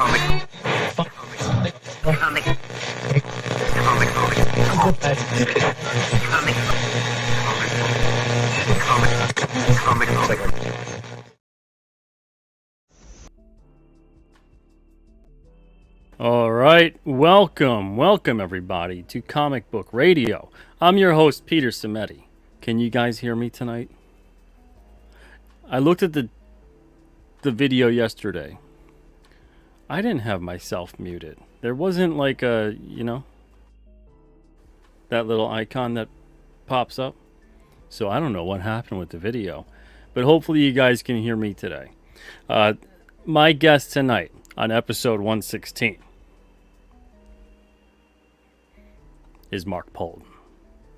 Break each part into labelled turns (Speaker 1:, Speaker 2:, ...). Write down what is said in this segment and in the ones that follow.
Speaker 1: All right, welcome everybody to Comic Book Radio. I'm your host, Peter Cimetti. Can you guys hear me tonight? I looked at the video yesterday. I didn't have myself muted. There wasn't like a, that little icon that pops up. So I don't know what happened with the video, but hopefully you guys can hear me today. My guest tonight on episode 116 is Mark POULTON.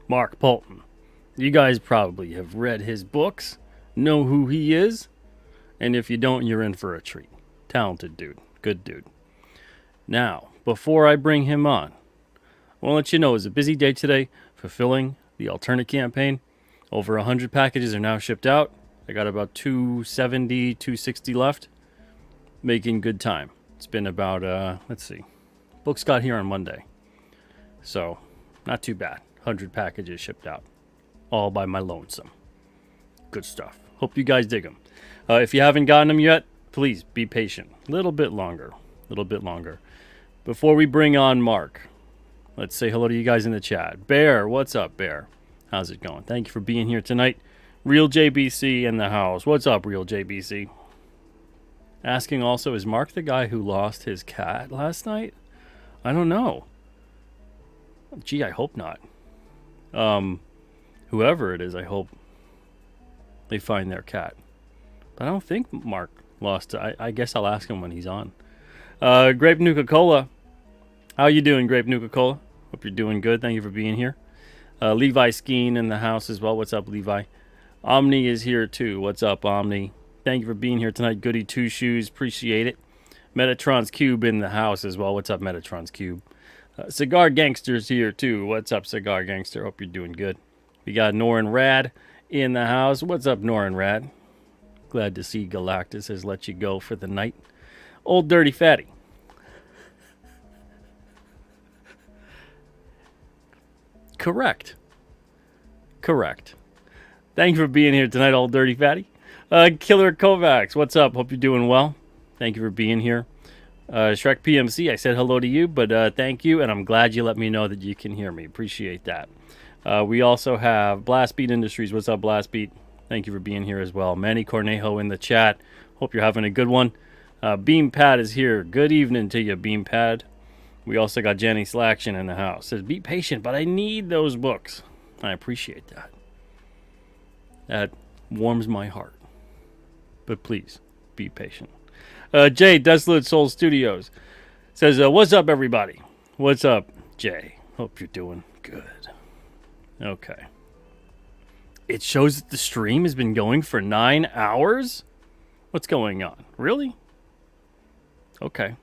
Speaker 1: Mark POULTON. You guys probably have read his books, know who he is, and if you don't, you're in for a treat. Talented dude. Good dude. Now, before I bring him on, I want to let you know it's a busy day today fulfilling the alternate campaign. Over 100 packages are now shipped out. I got about 270, 260 left. Making good time. It's been about, let's see. Books got here on Monday. So, not too bad. 100 packages shipped out. All by my lonesome. Good stuff. Hope you guys dig them. If you haven't gotten them yet, please be patient. A little bit longer. Before we bring on Mark, let's say hello to you guys in the chat. Bear, what's up, Bear? How's it going? Thank you for being here tonight. Real JBC in the house. What's up, Real JBC? Asking also, is Mark the guy who lost his cat last night? I don't know. Gee, I hope not. Whoever it is, I hope they find their cat. But I don't think Mark lost it. I guess I'll ask him when he's on. Grape Nuka-Cola. How you doing, Grape Nuka-Cola? Hope you're doing good. Thank you for being here. Levi Skeen in the house as well. What's up, Levi? Omni is here too. What's up, Omni? Thank you for being here tonight. Goody Two Shoes. Appreciate it. Metatron's Cube in the house as well. What's up, Metatron's Cube? Cigar Gangster's here too. What's up, Cigar Gangster? Hope you're doing good. We got Norin Rad in the house. What's up, Norin Rad? Glad to see Galactus has let you go for the night. Old Dirty Fatty. Correct. Thank you for being here tonight, Old Dirty Fatty. Killer Kovacs, what's up? Hope you're doing well. Thank you for being here. Shrek PMC, I said hello to you, but thank you, and I'm glad you let me know that you can hear me. Appreciate that. We also have Blastbeat Industries. What's up, Blastbeat? Thank you for being here as well. Manny Cornejo in the chat. Hope you're having a good one. Beampad is here. Good evening to you, Beampad. We also got Jenny Slaction in the house. Says, be patient, but I need those books. I appreciate that. That warms my heart. But please, be patient. Jay, Desolate Soul Studios, says, what's up, everybody? What's up, Jay? Hope you're doing good. Okay. It shows that the stream has been going for 9 hours? What's going on? Really? Okay.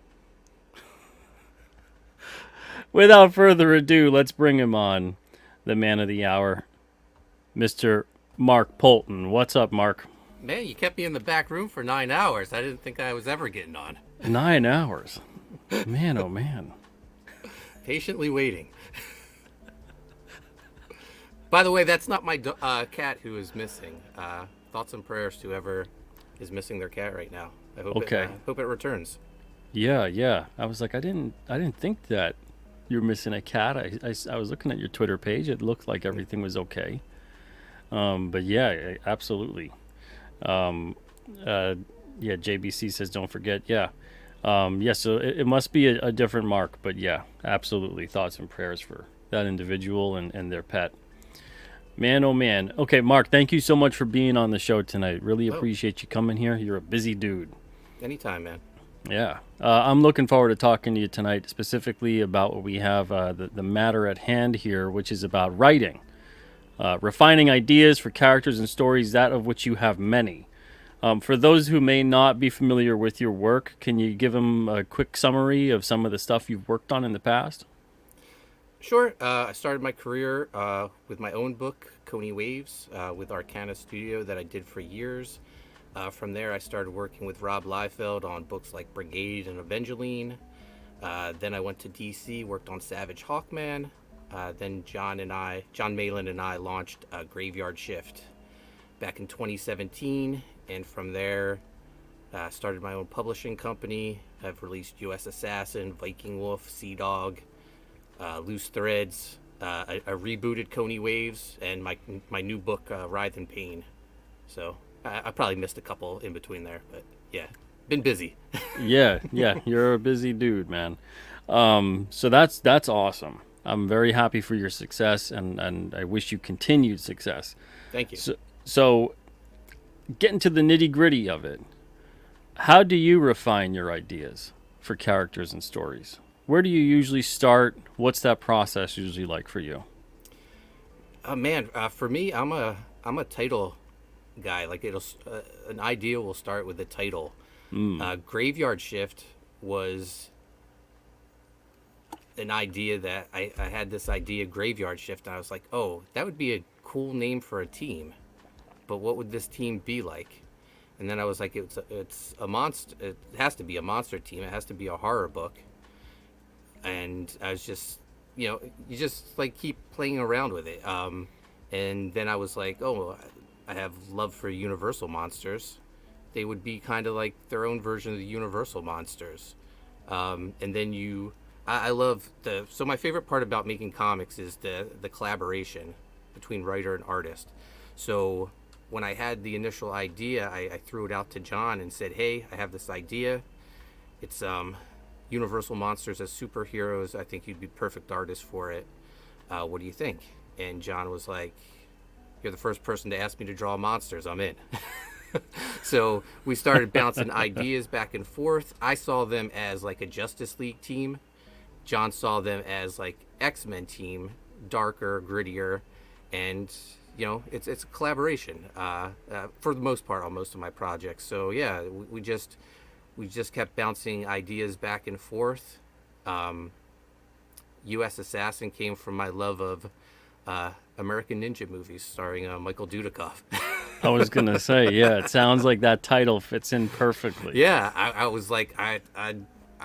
Speaker 1: Without further ado, let's bring him on. The man of the hour, Mr. Mark POULTON. What's up, Mark?
Speaker 2: Man, you kept me in the back room for 9 hours. I didn't think I was ever getting on.
Speaker 1: 9 hours. Man, oh man.
Speaker 2: Patiently waiting. By the way, that's not my cat who is missing. Thoughts and prayers to whoever is missing their cat right now. I hope hope it returns.
Speaker 1: Yeah. I was like, I didn't think that you were missing a cat. I was looking at your Twitter page. It looked like everything was okay. But yeah, absolutely. JBC says don't forget. So it must be a different Mark, but yeah, absolutely. Thoughts and prayers for that individual and their pet. Man, oh man. Okay, Mark, thank you so much for being on the show tonight. Really appreciate you coming here. You're a busy dude.
Speaker 2: Anytime, man.
Speaker 1: Yeah. I'm looking forward to talking to you tonight, specifically about what we have, the matter at hand here, which is about writing. Refining ideas for characters and stories, that of which you have many. For those who may not be familiar with your work, can you give them a quick summary of some of the stuff you've worked on in the past?
Speaker 2: Sure. I started my career with my own book, Coney Waves, with Arcana Studio that I did for years. From there, I started working with Rob Liefeld on books like Brigade and Evangeline. Then I went to DC, worked on Savage Hawkman. Then John Malin and I launched Graveyard Shift back in 2017. And from there, started my own publishing company. I've released U.S. Assassin, Viking Wolf, Sea Dog, Loose Threads. I rebooted Coney Waves, and my new book, Writhe in Pain. So I probably missed a couple in between there, but yeah, been busy.
Speaker 1: Yeah, you're a busy dude, man. So that's awesome. I'm very happy for your success, and I wish you continued success.
Speaker 2: Thank you.
Speaker 1: So getting to the nitty gritty of it, how do you refine your ideas for characters and stories? Where do you usually start? What's that process usually like for you?
Speaker 2: Man, for me, I'm a title guy. Like an idea will start with the title. Graveyard Shift was an idea that I had this idea, Graveyard Shift, and I was like, oh, that would be a cool name for a team, but what would this team be like? And then I was like, it's a monster. It has to be a monster team. It has to be a horror book. And I was just, you just like keep playing around with it. And then I was like, oh, I have love for Universal monsters. They would be kind of like their own version of the Universal monsters. And then I love so my favorite part about making comics is the collaboration between writer and artist. So when I had the initial idea, I threw it out to John and said, hey, I have this idea. It's Universal monsters as superheroes. I think you'd be perfect artist for it. What do you think? And John was like, you're the first person to ask me to draw monsters. I'm in. So we started bouncing ideas back and forth. I saw them as like a Justice League team. John saw them as like X-Men team, darker, grittier, and it's a collaboration for the most part on most of my projects. So yeah, we just kept bouncing ideas back and forth. U.S. Assassin came from my love of American Ninja movies starring Michael Dudikoff.
Speaker 1: I was gonna say, yeah, it sounds like that title fits in perfectly.
Speaker 2: Yeah, I was like, I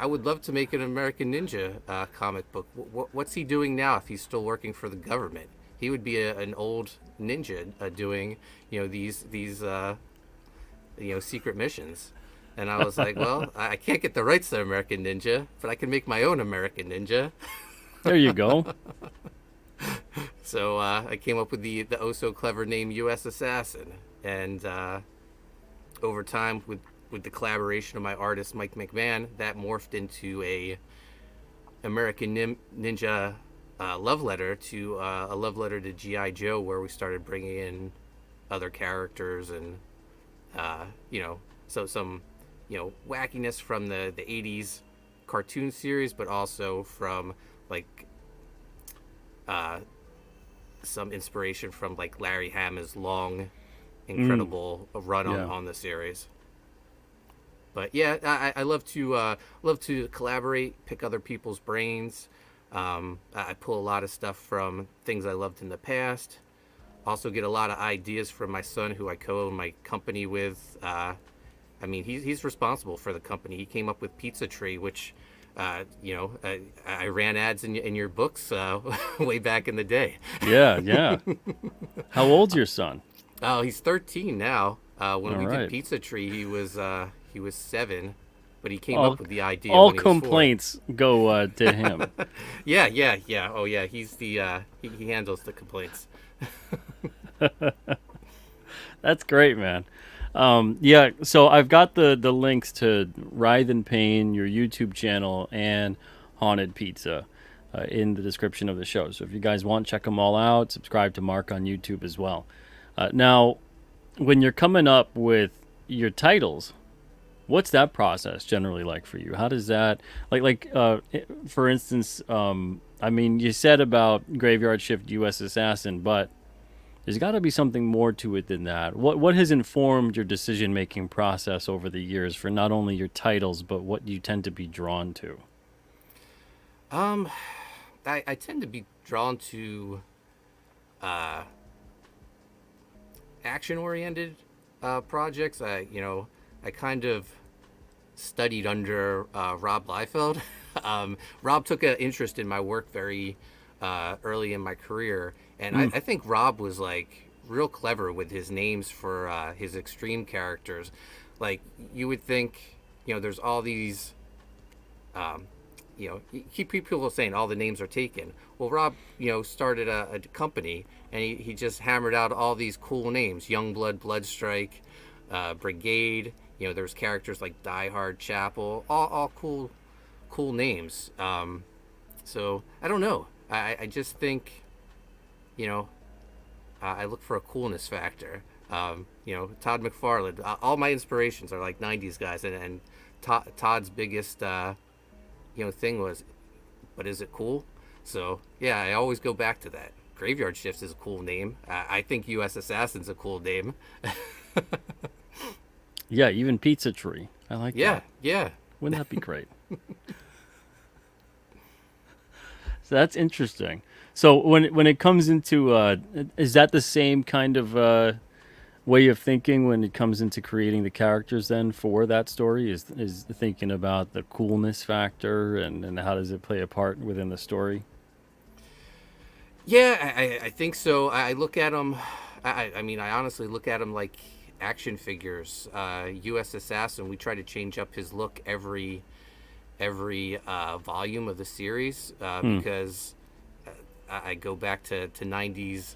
Speaker 2: would love to make an American Ninja comic book. What's he doing now if he's still working for the government? He would be an old ninja doing these secret missions. And I was like, well, I can't get the rights to American Ninja, but I can make my own American Ninja.
Speaker 1: There you go.
Speaker 2: So I came up with the oh so clever name U.S. Assassin. And over time, with the collaboration of my artist, Mike McMahon, that morphed into a American Ninja love letter to a love letter to G.I. Joe, where we started bringing in other characters and, so some wackiness from the 80s cartoon series, but also from like some inspiration from like Larry Hama's long, incredible run on the series. But yeah, I love to collaborate, pick other people's brains. I pull a lot of stuff from things I loved in the past. Also get a lot of ideas from my son, who I co-own my company with. He's responsible for the company. He came up with Pizza Tree, which, I ran ads in your books way back in the day.
Speaker 1: Yeah. How old's your son?
Speaker 2: Oh, he's 13 now. When we did
Speaker 1: right.
Speaker 2: Pizza Tree, he was 7, but he came up with the idea.
Speaker 1: All
Speaker 2: when he was 4.
Speaker 1: complaints go to him.
Speaker 2: Yeah. Oh yeah, he's the he handles the complaints.
Speaker 1: That's great, man. So I've got the links to Writhe in Pain, your YouTube channel, and Haunted Pizza in the description of the show. So if you guys want, check them all out. Subscribe to Mark on YouTube as well. Now, when you're coming up with your titles, what's that process generally like for you? How does that, for instance, you said about Graveyard Shift, U.S. Assassin, but there's got to be something more to it than that. What has informed your decision-making process over the years for not only your titles, but what you tend to be drawn to?
Speaker 2: I tend to be drawn to action-oriented projects, I kind of studied under Rob Liefeld. Rob took an interest in my work very early in my career, and I think Rob was like real clever with his names for his extreme characters. Like you would think, there's all these, you keep people saying all the names are taken. Well, Rob, started a company, and he just hammered out all these cool names: Youngblood, Bloodstrike, Brigade. There's characters like Die Hard, Chapel, all cool names. So I don't know. I just think, I look for a coolness factor. Todd McFarlane. All my inspirations are like '90s guys, and Todd's biggest, thing was, but is it cool? So yeah, I always go back to that. Graveyard Shifts is a cool name. I think U.S. Assassin's a cool name.
Speaker 1: Yeah, even Pizza Tree. I like
Speaker 2: Yeah,
Speaker 1: that.
Speaker 2: yeah.
Speaker 1: Wouldn't that be great? So that's interesting. So when it comes into is that the same kind of way of thinking when it comes into creating the characters then for that story? Is thinking about the coolness factor and how does it play a part within the story?
Speaker 2: Yeah, I think so. I look at them. I mean, I honestly look at them like action figures. U.S. Assassin. We try to change up his look every volume of the series because I go back to '90s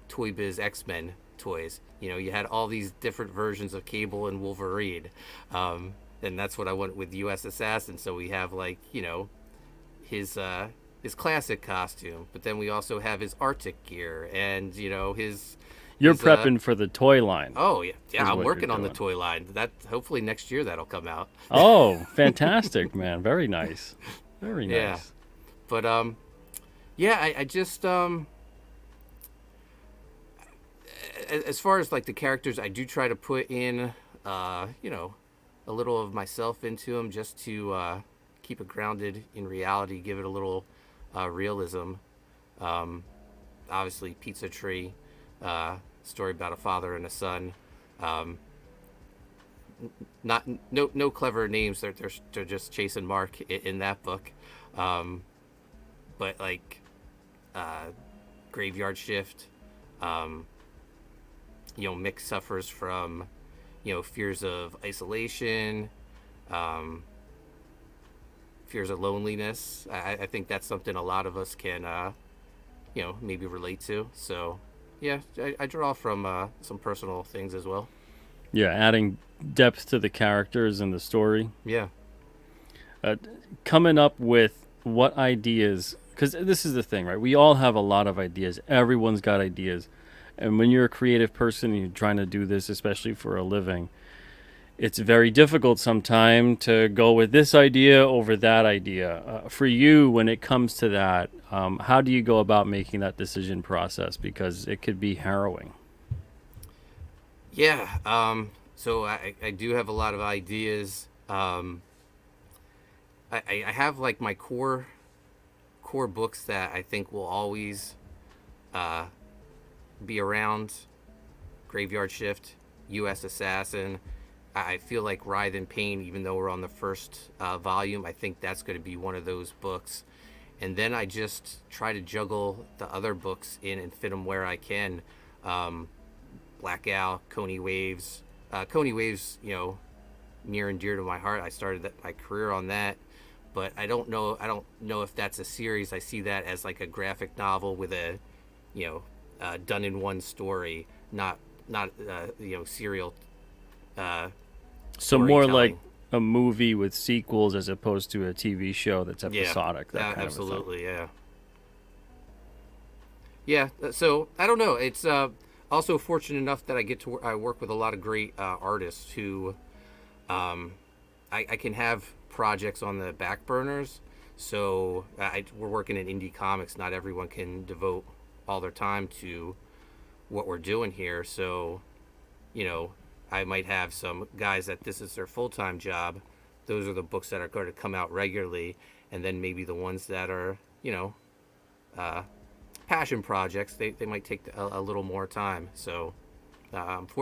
Speaker 2: Toy Biz X-Men toys. You had all these different versions of Cable and Wolverine, and that's what I want with U.S. Assassin. So we have like his classic costume, but then we also have his Arctic gear and his.
Speaker 1: You're
Speaker 2: his,
Speaker 1: prepping for the toy line.
Speaker 2: Oh yeah,
Speaker 1: Is
Speaker 2: I'm
Speaker 1: what
Speaker 2: working
Speaker 1: you're
Speaker 2: on the
Speaker 1: doing.
Speaker 2: toy line. That hopefully next year that'll come out.
Speaker 1: Oh, fantastic, man. Very nice. Very
Speaker 2: Yeah,
Speaker 1: nice.
Speaker 2: but yeah, I just as far as like the characters, I do try to put in a little of myself into them just to keep it grounded in reality, give it a little realism. Obviously, Pizza Tree, story about a father and a son. Um, Not no clever names. They're just Chase and Mark in that book. Um, but like Graveyard Shift, um, Mick suffers from fears of isolation, um, fears of loneliness. I think that's something a lot of us can maybe relate to. So yeah, I draw from some personal things as well.
Speaker 1: Yeah, adding depth to the characters and the story.
Speaker 2: Yeah.
Speaker 1: Uh, Coming up with what ideas, because this is the thing, right? We all have a lot of ideas. Everyone's got ideas. And when you're a creative person and you're trying to do this, especially for a living, it's very difficult sometimes to go with this idea over that idea. For you, when it comes to that, how do you go about making that decision process? Because it could be harrowing.
Speaker 2: Yeah. So I do have a lot of ideas. I have like my core books that I think will always uh, be around. Graveyard Shift, U.S. Assassin. I feel like Writhe in Pain, even though we're on the first volume, I think that's going to be one of those books. And then I just try to juggle the other books in and fit them where I can. Black Owl, Coney Waves. Coney Waves, near and dear to my heart. I started my career on that, but I don't know if that's a series. I see that as like a graphic novel with a, done in one story, not serial.
Speaker 1: So more like
Speaker 2: Storytelling.
Speaker 1: a movie with sequels as opposed to a TV show that's
Speaker 2: Yeah,
Speaker 1: episodic, that kind
Speaker 2: absolutely, yeah. Yeah, so I don't know. It's also fortunate enough that I work with a lot of great artists who I can have projects on the back burners. So we're working in indie comics. Not everyone can devote all their time to what we're doing here. So, I might have some guys that this is their full-time job. Those are the books that are going to come out regularly. And then maybe the ones that are, passion projects, they might take a little more time. So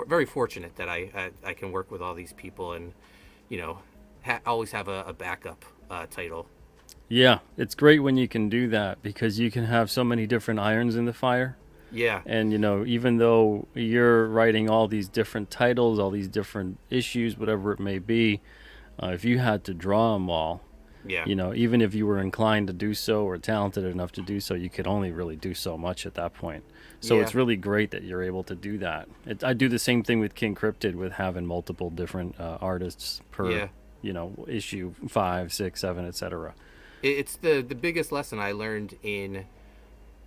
Speaker 2: very fortunate that I can work with all these people and, you know, always have a backup title.
Speaker 1: Yeah, it's great when you can do that because you can have so many different irons in the fire.
Speaker 2: Yeah,
Speaker 1: And, even though you're writing all these different titles, all these different issues, whatever it may be, if you had to draw them all,
Speaker 2: yeah,
Speaker 1: even if you were inclined to do so or talented enough to do so, you could only really do so much at that point. So
Speaker 2: yeah,
Speaker 1: it's really great that you're able to do that. I do the same thing with King Cryptid with having multiple different artists per,
Speaker 2: yeah.
Speaker 1: issue 5, 6, 7, etc.
Speaker 2: It's the biggest lesson I learned in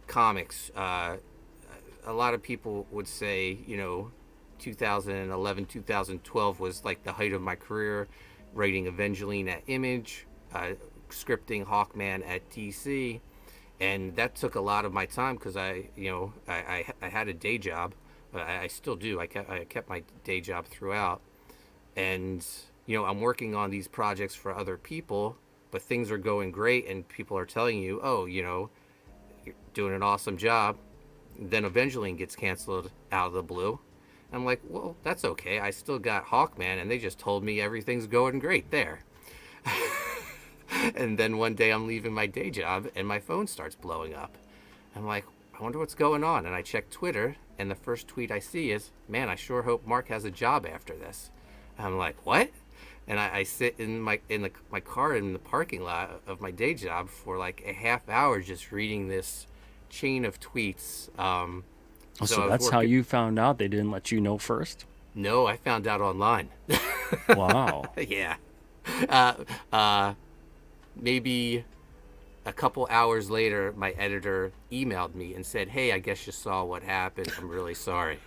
Speaker 2: comics. A lot of people would say, 2011, 2012 was like the height of my career, writing Evangeline at Image, scripting Hawkman at DC, and that took a lot of my time because I had a day job, but I still do. I kept my day job throughout, and I'm working on these projects for other people, but things are going great, and people are telling you, oh, you're doing an awesome job. Then Evangeline gets canceled out of the blue. I'm like, well, that's okay. I still got Hawkman, and they just told me everything's going great there. And then one day I'm leaving my day job, and my phone starts blowing up. I'm like, I wonder what's going on. And I check Twitter, and the first tweet I see is, man, I sure hope Mark has a job after this. I'm like, what? And I sit in my car in the parking lot of my day job for like a half hour just reading this chain of tweets.
Speaker 1: So that's how you found out they didn't let you know first?
Speaker 2: No, I found out online.
Speaker 1: Wow.
Speaker 2: Yeah. Uh, uh, Maybe a couple hours later, my editor emailed me and said, "Hey, I guess you saw what happened. I'm really sorry."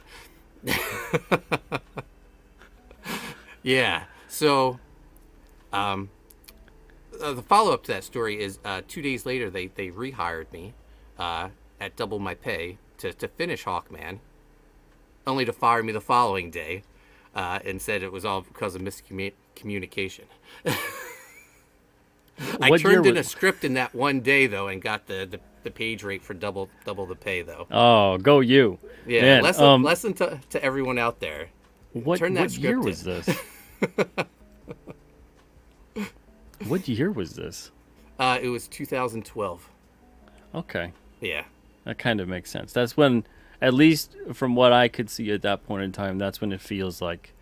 Speaker 2: Yeah. So, the follow up to that story is 2 days later, they rehired me at double my pay to finish Hawkman, only to fire me the following day and said it was all because of miscommunication. I turned in a script in that one day, though, and got the page rate for double the pay, though.
Speaker 1: Oh, go you.
Speaker 2: Yeah,
Speaker 1: Man,
Speaker 2: lesson to everyone out there. Turn that
Speaker 1: what year
Speaker 2: script
Speaker 1: was
Speaker 2: in.
Speaker 1: this? What year was this?
Speaker 2: It was 2012.
Speaker 1: Okay.
Speaker 2: Yeah.
Speaker 1: That kind of makes sense. That's when, at least from what I could see at that point in time, that's when it feels like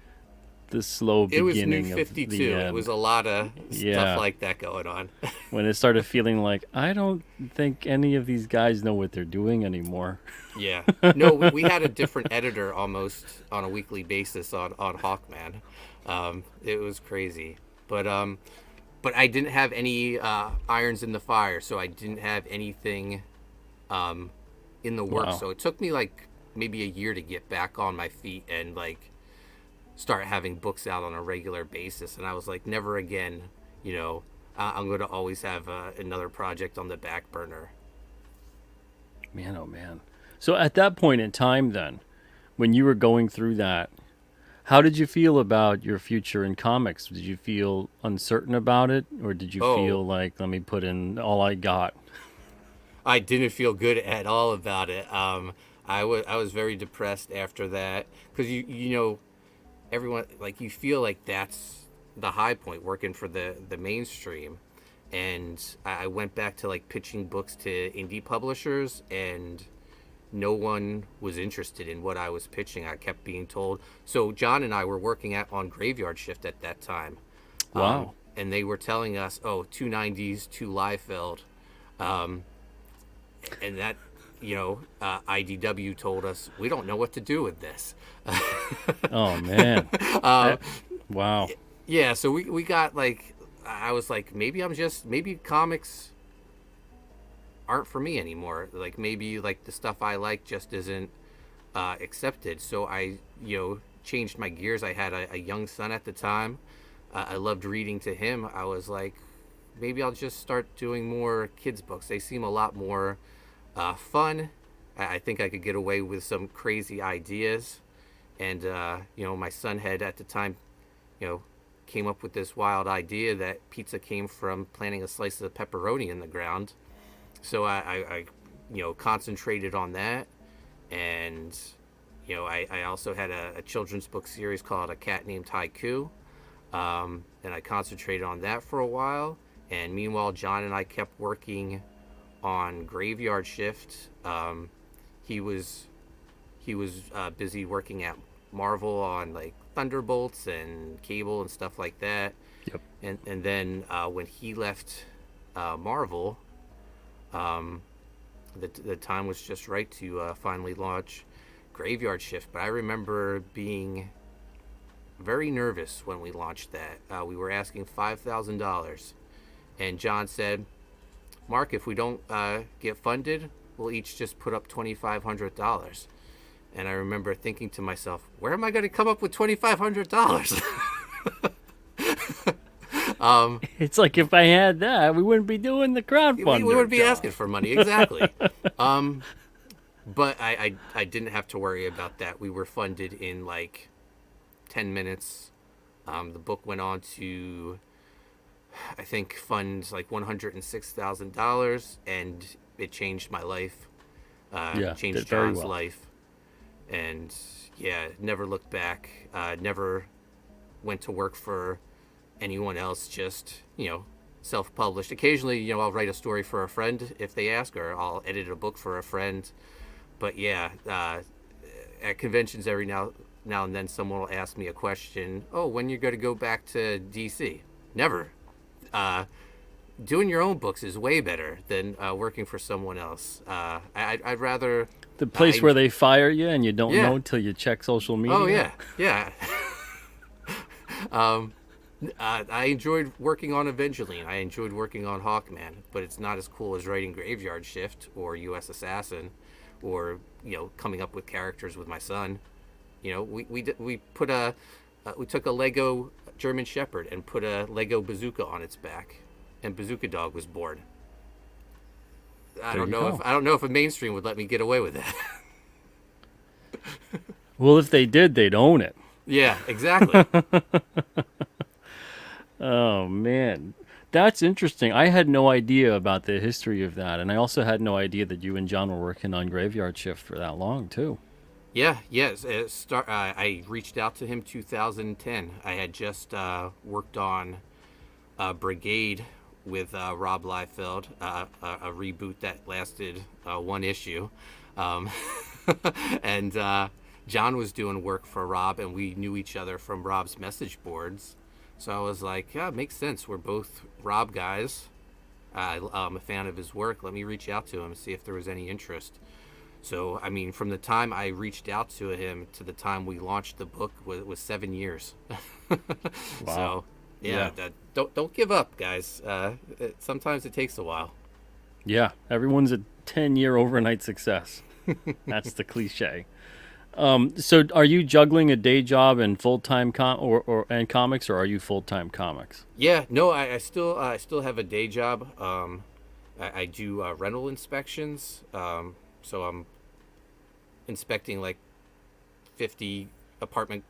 Speaker 1: the slow
Speaker 2: It was
Speaker 1: beginning
Speaker 2: New
Speaker 1: of
Speaker 2: 52.
Speaker 1: the end.
Speaker 2: It was a lot of
Speaker 1: Yeah.
Speaker 2: stuff like that going on.
Speaker 1: When it started feeling like, I don't think any of these guys know what they're doing anymore.
Speaker 2: Yeah. No, we had a different editor almost on a weekly basis on Hawkman. It was crazy. But I didn't have any irons in the fire, so I didn't have anything in the works.
Speaker 1: Wow.
Speaker 2: So it took me like maybe a year to get back on my feet and like start having books out on a regular basis. And I was like, never again, I'm going to always have another project on the back burner.
Speaker 1: Man, oh man. So at that point in time then, when you were going through that, how did you feel about your future in comics? Did you feel uncertain about it? Or did you feel like, let me put in all I got?
Speaker 2: I didn't feel good at all about it. I was very depressed after that because everyone, like, you feel like that's the high point working for the mainstream. And I went back to like pitching books to indie publishers, and no one was interested in what I was pitching. I kept being told. So John and I were working on Graveyard Shift at that time.
Speaker 1: Wow.
Speaker 2: And they were telling us, oh, 290s, 2 Liefeld. And that, IDW told us, we don't know what to do with this.
Speaker 1: Oh man. Wow.
Speaker 2: Yeah, so we got like, I was like, maybe comics aren't for me anymore. Like maybe like the stuff I like just isn't accepted. So I, changed my gears. I had a young son at the time. I loved reading to him. I was like, maybe I'll just start doing more kids books. They seem a lot more fun. I think I could get away with some crazy ideas. And, my son had at the time, came up with this wild idea that pizza came from planting a slice of pepperoni in the ground. So I concentrated on that, and I also had a children's book series called A Cat Named Haiku, and I concentrated on that for a while. And meanwhile, John and I kept working on Graveyard Shift. He was busy working at Marvel on like Thunderbolts and Cable and stuff like that.
Speaker 1: Yep.
Speaker 2: And then when he left Marvel, the time was just right to finally launch Graveyard Shift. But I remember being very nervous when we launched that. We were asking $5,000, and John said, "Mark, if we don't get funded, we'll each just put up $2,500." And I remember thinking to myself, where am I going to come up with $2,500?
Speaker 1: It's like if I had that, we wouldn't be doing the crowdfunding.
Speaker 2: We wouldn't be asking for money, exactly. But I didn't have to worry about that. We were funded in like 10 minutes. The book went on to, I think, fund like $106,000, and it changed my life. Changed John's life. And yeah, never looked back. Never went to work for anyone else. Just, self-published. Occasionally, I'll write a story for a friend if they ask, or I'll edit a book for a friend. But yeah, at conventions every now and then someone will ask me a question. Oh, when you're going to go back to DC? Never. Doing your own books is way better than working for someone else. I'd rather...
Speaker 1: The place where they fire you and you don't know until you check social media.
Speaker 2: Oh, yeah. I enjoyed working on Evangeline. I enjoyed working on Hawkman, but it's not as cool as writing Graveyard Shift or U.S. Assassin, or coming up with characters with my son. We took a Lego German Shepherd and put a Lego bazooka on its back, and Bazooka Dog was born. I don't know if a mainstream would let me get away with that.
Speaker 1: Well, if they did, they'd own it.
Speaker 2: Yeah, exactly.
Speaker 1: Oh man, that's interesting. I had no idea about the history of that, and I also had no idea that you and John were working on Graveyard Shift for that long too.
Speaker 2: Yes. I reached out to him 2010. I had just worked on Brigade with Rob Liefeld, a reboot that lasted one issue. And John was doing work for Rob, and we knew each other from Rob's message boards. So I was like, yeah, it makes sense. We're both Rob guys. I'm a fan of his work. Let me reach out to him and see if there was any interest. So, I mean, from the time I reached out to him to the time we launched the book was 7 years.
Speaker 1: Wow.
Speaker 2: So, yeah. Don't give up, guys. Sometimes it takes a while.
Speaker 1: Yeah, everyone's a 10-year overnight success. That's the cliche. So are you juggling a day job and full-time and comics, or are you full-time comics?
Speaker 2: Yeah, no, I still have a day job. I do rental inspections. So I'm inspecting like 50 apartment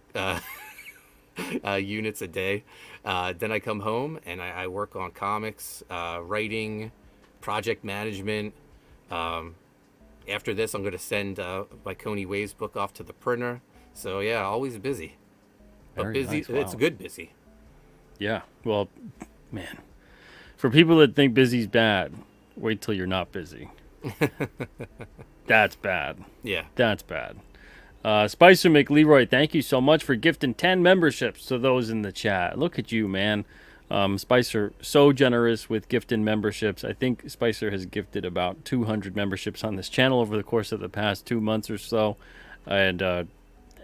Speaker 2: units a day. Then I come home and I work on comics, writing, project management. After this, I'm going to send my Coney Waves book off to the printer. So yeah, always busy. But
Speaker 1: Very
Speaker 2: busy,
Speaker 1: nice. Wow.
Speaker 2: It's good busy.
Speaker 1: Yeah, well, man, for people that think busy's bad, wait till you're not busy. That's bad.
Speaker 2: Yeah.
Speaker 1: That's bad. Spicer McLeroy, thank you so much for gifting 10 memberships to those in the chat. Look at you, man. Spicer, so generous with gifting memberships. I think Spicer has gifted about 200 memberships on this channel over the course of the past 2 months or so. And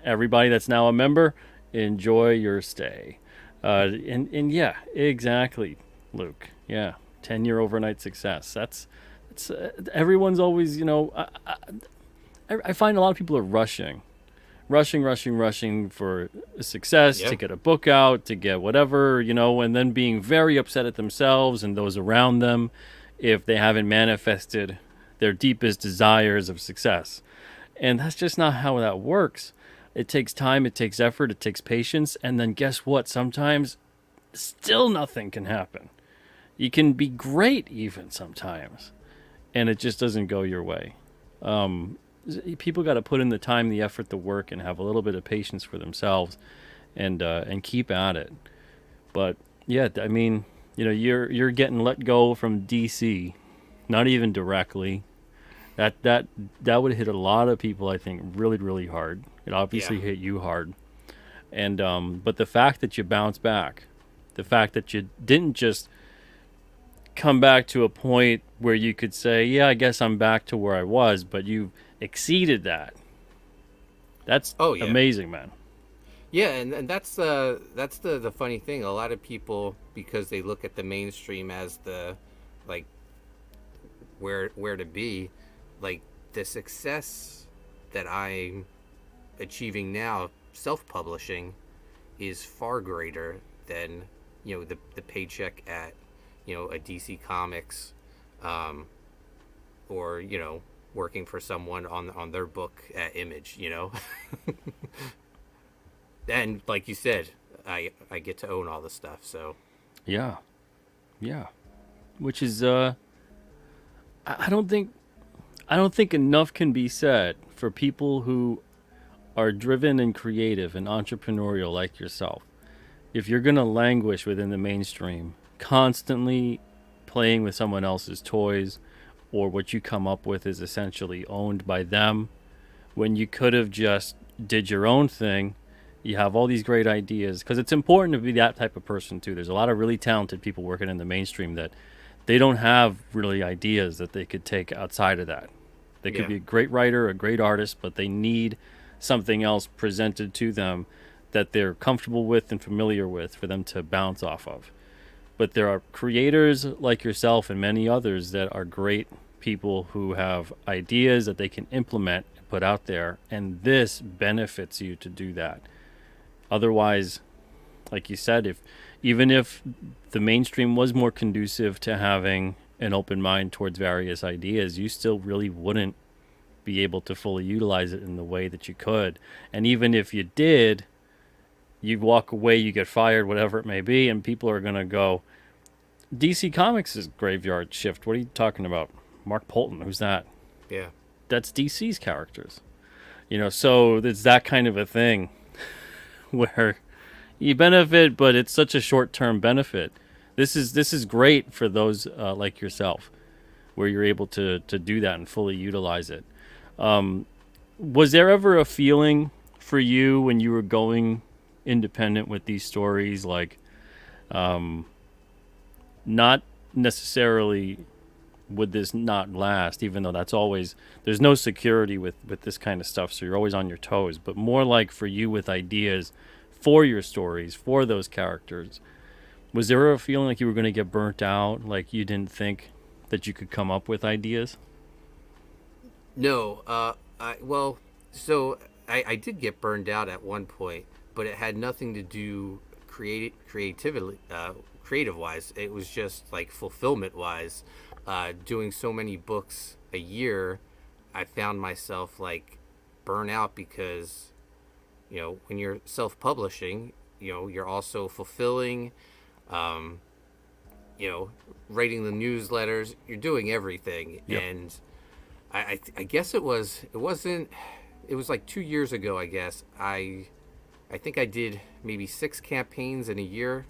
Speaker 1: everybody that's now a member, enjoy your stay. And yeah, exactly, Luke. Yeah, 10-year overnight success. That's everyone's always, I find a lot of people are rushing for success, to get a book out, to get whatever, and then being very upset at themselves and those around them if they haven't manifested their deepest desires of success. And that's just not how that works. It takes time, it takes effort, it takes patience, and then guess what? Sometimes still nothing can happen. You can be great even sometimes, and it just doesn't go your way. people got to put in the time, the effort, the work, and have a little bit of patience for themselves, and keep at it. But yeah, I mean, you're getting let go from DC, not even directly. That would hit a lot of people, I think, really, really hard. It
Speaker 2: Yeah.
Speaker 1: obviously hit you hard, and but the fact that you bounced back, the fact that you didn't just come back to a point where you could say, yeah, I guess I'm back to where I was, but you exceeded that. That's
Speaker 2: Oh yeah.
Speaker 1: amazing, man.
Speaker 2: Yeah, and that's the funny thing. A lot of people, because they look at the mainstream as the like where to be, like the success that I'm achieving now, self-publishing, is far greater than the paycheck at a DC Comics, um, or working for someone on their book at Image. And like you said, I get to own all the stuff. So
Speaker 1: Yeah, yeah. Which is, I I don't think enough can be said for people who are driven and creative and entrepreneurial like yourself. If you're gonna languish within the mainstream, constantly playing with someone else's toys, or what you come up with is essentially owned by them, when you could have just did your own thing. You have all these great ideas, because it's important to be that type of person too. There's a lot of really talented people working in the mainstream that they don't have really ideas that they could take outside of that. They could
Speaker 2: yeah,
Speaker 1: be a great writer, a great artist, but they need something else presented to them that they're comfortable with and familiar with for them to bounce off of. But there are creators like yourself and many others that are great people who have ideas that they can implement and put out there, and this benefits you to do that. Otherwise, like you said, if even if the mainstream was more conducive to having an open mind towards various ideas, you still really wouldn't be able to fully utilize it in the way that you could. And even if you did, you walk away, you get fired, whatever it may be, and people are going to go, DC Comics is graveyard shift. What are you talking about? Mark Polton, who's that?
Speaker 2: yeah.
Speaker 1: That's DC's characters. So it's that kind of a thing where you benefit, but it's such a short-term benefit. This is great for those like yourself, where you're able to do that and fully utilize it. Was there ever a feeling for you when you were going independent with these stories, like not necessarily would this not last, even though that's always, there's no security with this kind of stuff, so you're always on your toes, but more like for you with ideas for your stories, for those characters, was there a feeling like you were going to get burnt out, like you didn't think that you could come up with ideas?
Speaker 2: No, well, so I did get burned out at one point, but it had nothing to do creative wise. It was just like fulfillment wise. Doing so many books a year, I found myself like burn out because when you're self-publishing, you're also fulfilling, um, writing the newsletters. You're doing everything,
Speaker 1: Yep.
Speaker 2: and I guess it wasn't. It was like 2 years ago. I guess I think I did maybe 6 campaigns in a year,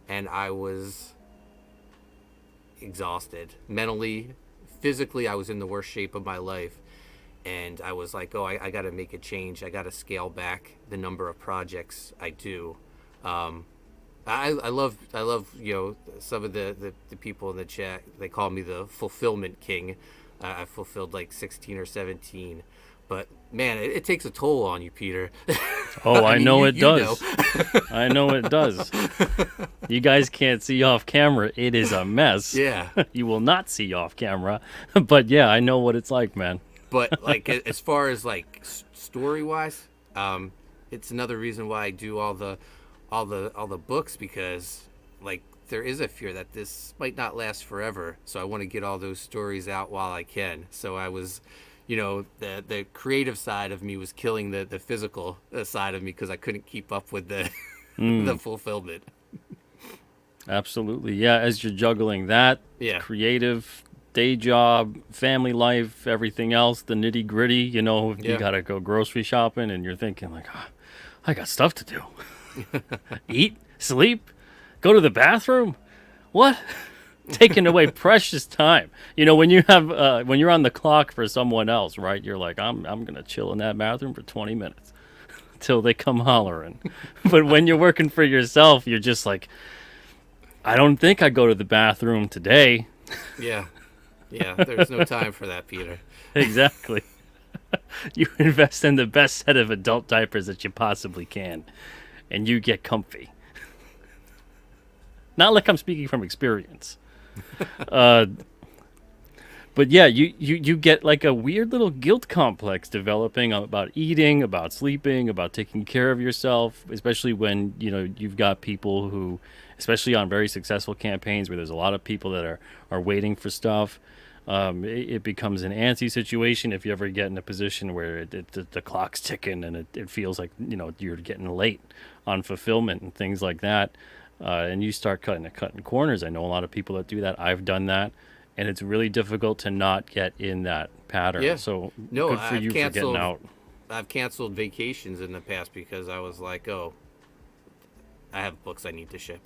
Speaker 2: and I was exhausted mentally, physically. I was in the worst shape of my life, and I was like, oh, I got to make a change. I got to scale back the number of projects I do. um, I love some of the people in the chat. They call me the fulfillment king. I fulfilled like 16 or 17, but man, it takes a toll on you, Peter.
Speaker 1: Oh, I
Speaker 2: mean,
Speaker 1: know
Speaker 2: you,
Speaker 1: it
Speaker 2: you know.
Speaker 1: does. I know it does. You guys can't see off camera. It is a mess.
Speaker 2: Yeah,
Speaker 1: You will not see off camera. But yeah, I know what it's like, man.
Speaker 2: but like as far as like story wise, it's another reason why I do all the books, because like there is a fear that this might not last forever. So I want to get all those stories out while I can. So I was, the creative side of me was killing the physical side of me because I couldn't keep up with the the fulfillment.
Speaker 1: Absolutely. Yeah, as you're juggling that
Speaker 2: Yeah,
Speaker 1: creative day job, family life, everything else, the nitty gritty. You know, if you
Speaker 2: Yeah.
Speaker 1: gotta go grocery shopping, and you're thinking like, "Ah, I got stuff to do. Eat, sleep, go to the bathroom. What? Taking away precious time. You know, when you have when you're on the clock for someone else, right? You're like, I'm gonna chill in that bathroom for 20 minutes till they come hollering. But when you're working for yourself, you're just like, I don't think I go to the bathroom today.
Speaker 2: Yeah. Yeah. There's no time for that, Peter.
Speaker 1: Exactly. You invest in the best set of adult diapers that you possibly can, and you get comfy. Not like I'm speaking from experience. Uh, but yeah, you get like a weird little guilt complex developing about eating, about sleeping, about taking care of yourself, especially when, you know, you've got people who, especially on very successful campaigns where there's a lot of people that are waiting for stuff. It becomes an antsy situation if you ever get in a position where the clock's ticking and it feels like, you know, you're getting late on fulfillment and things like that. And you start cutting corners. I know a lot of people that do that. I've done that, and it's really difficult to not get in that pattern.
Speaker 2: Yeah.
Speaker 1: So
Speaker 2: No,
Speaker 1: good for you for getting out.
Speaker 2: I've canceled vacations in the past because I was like, oh, I have books I need to ship.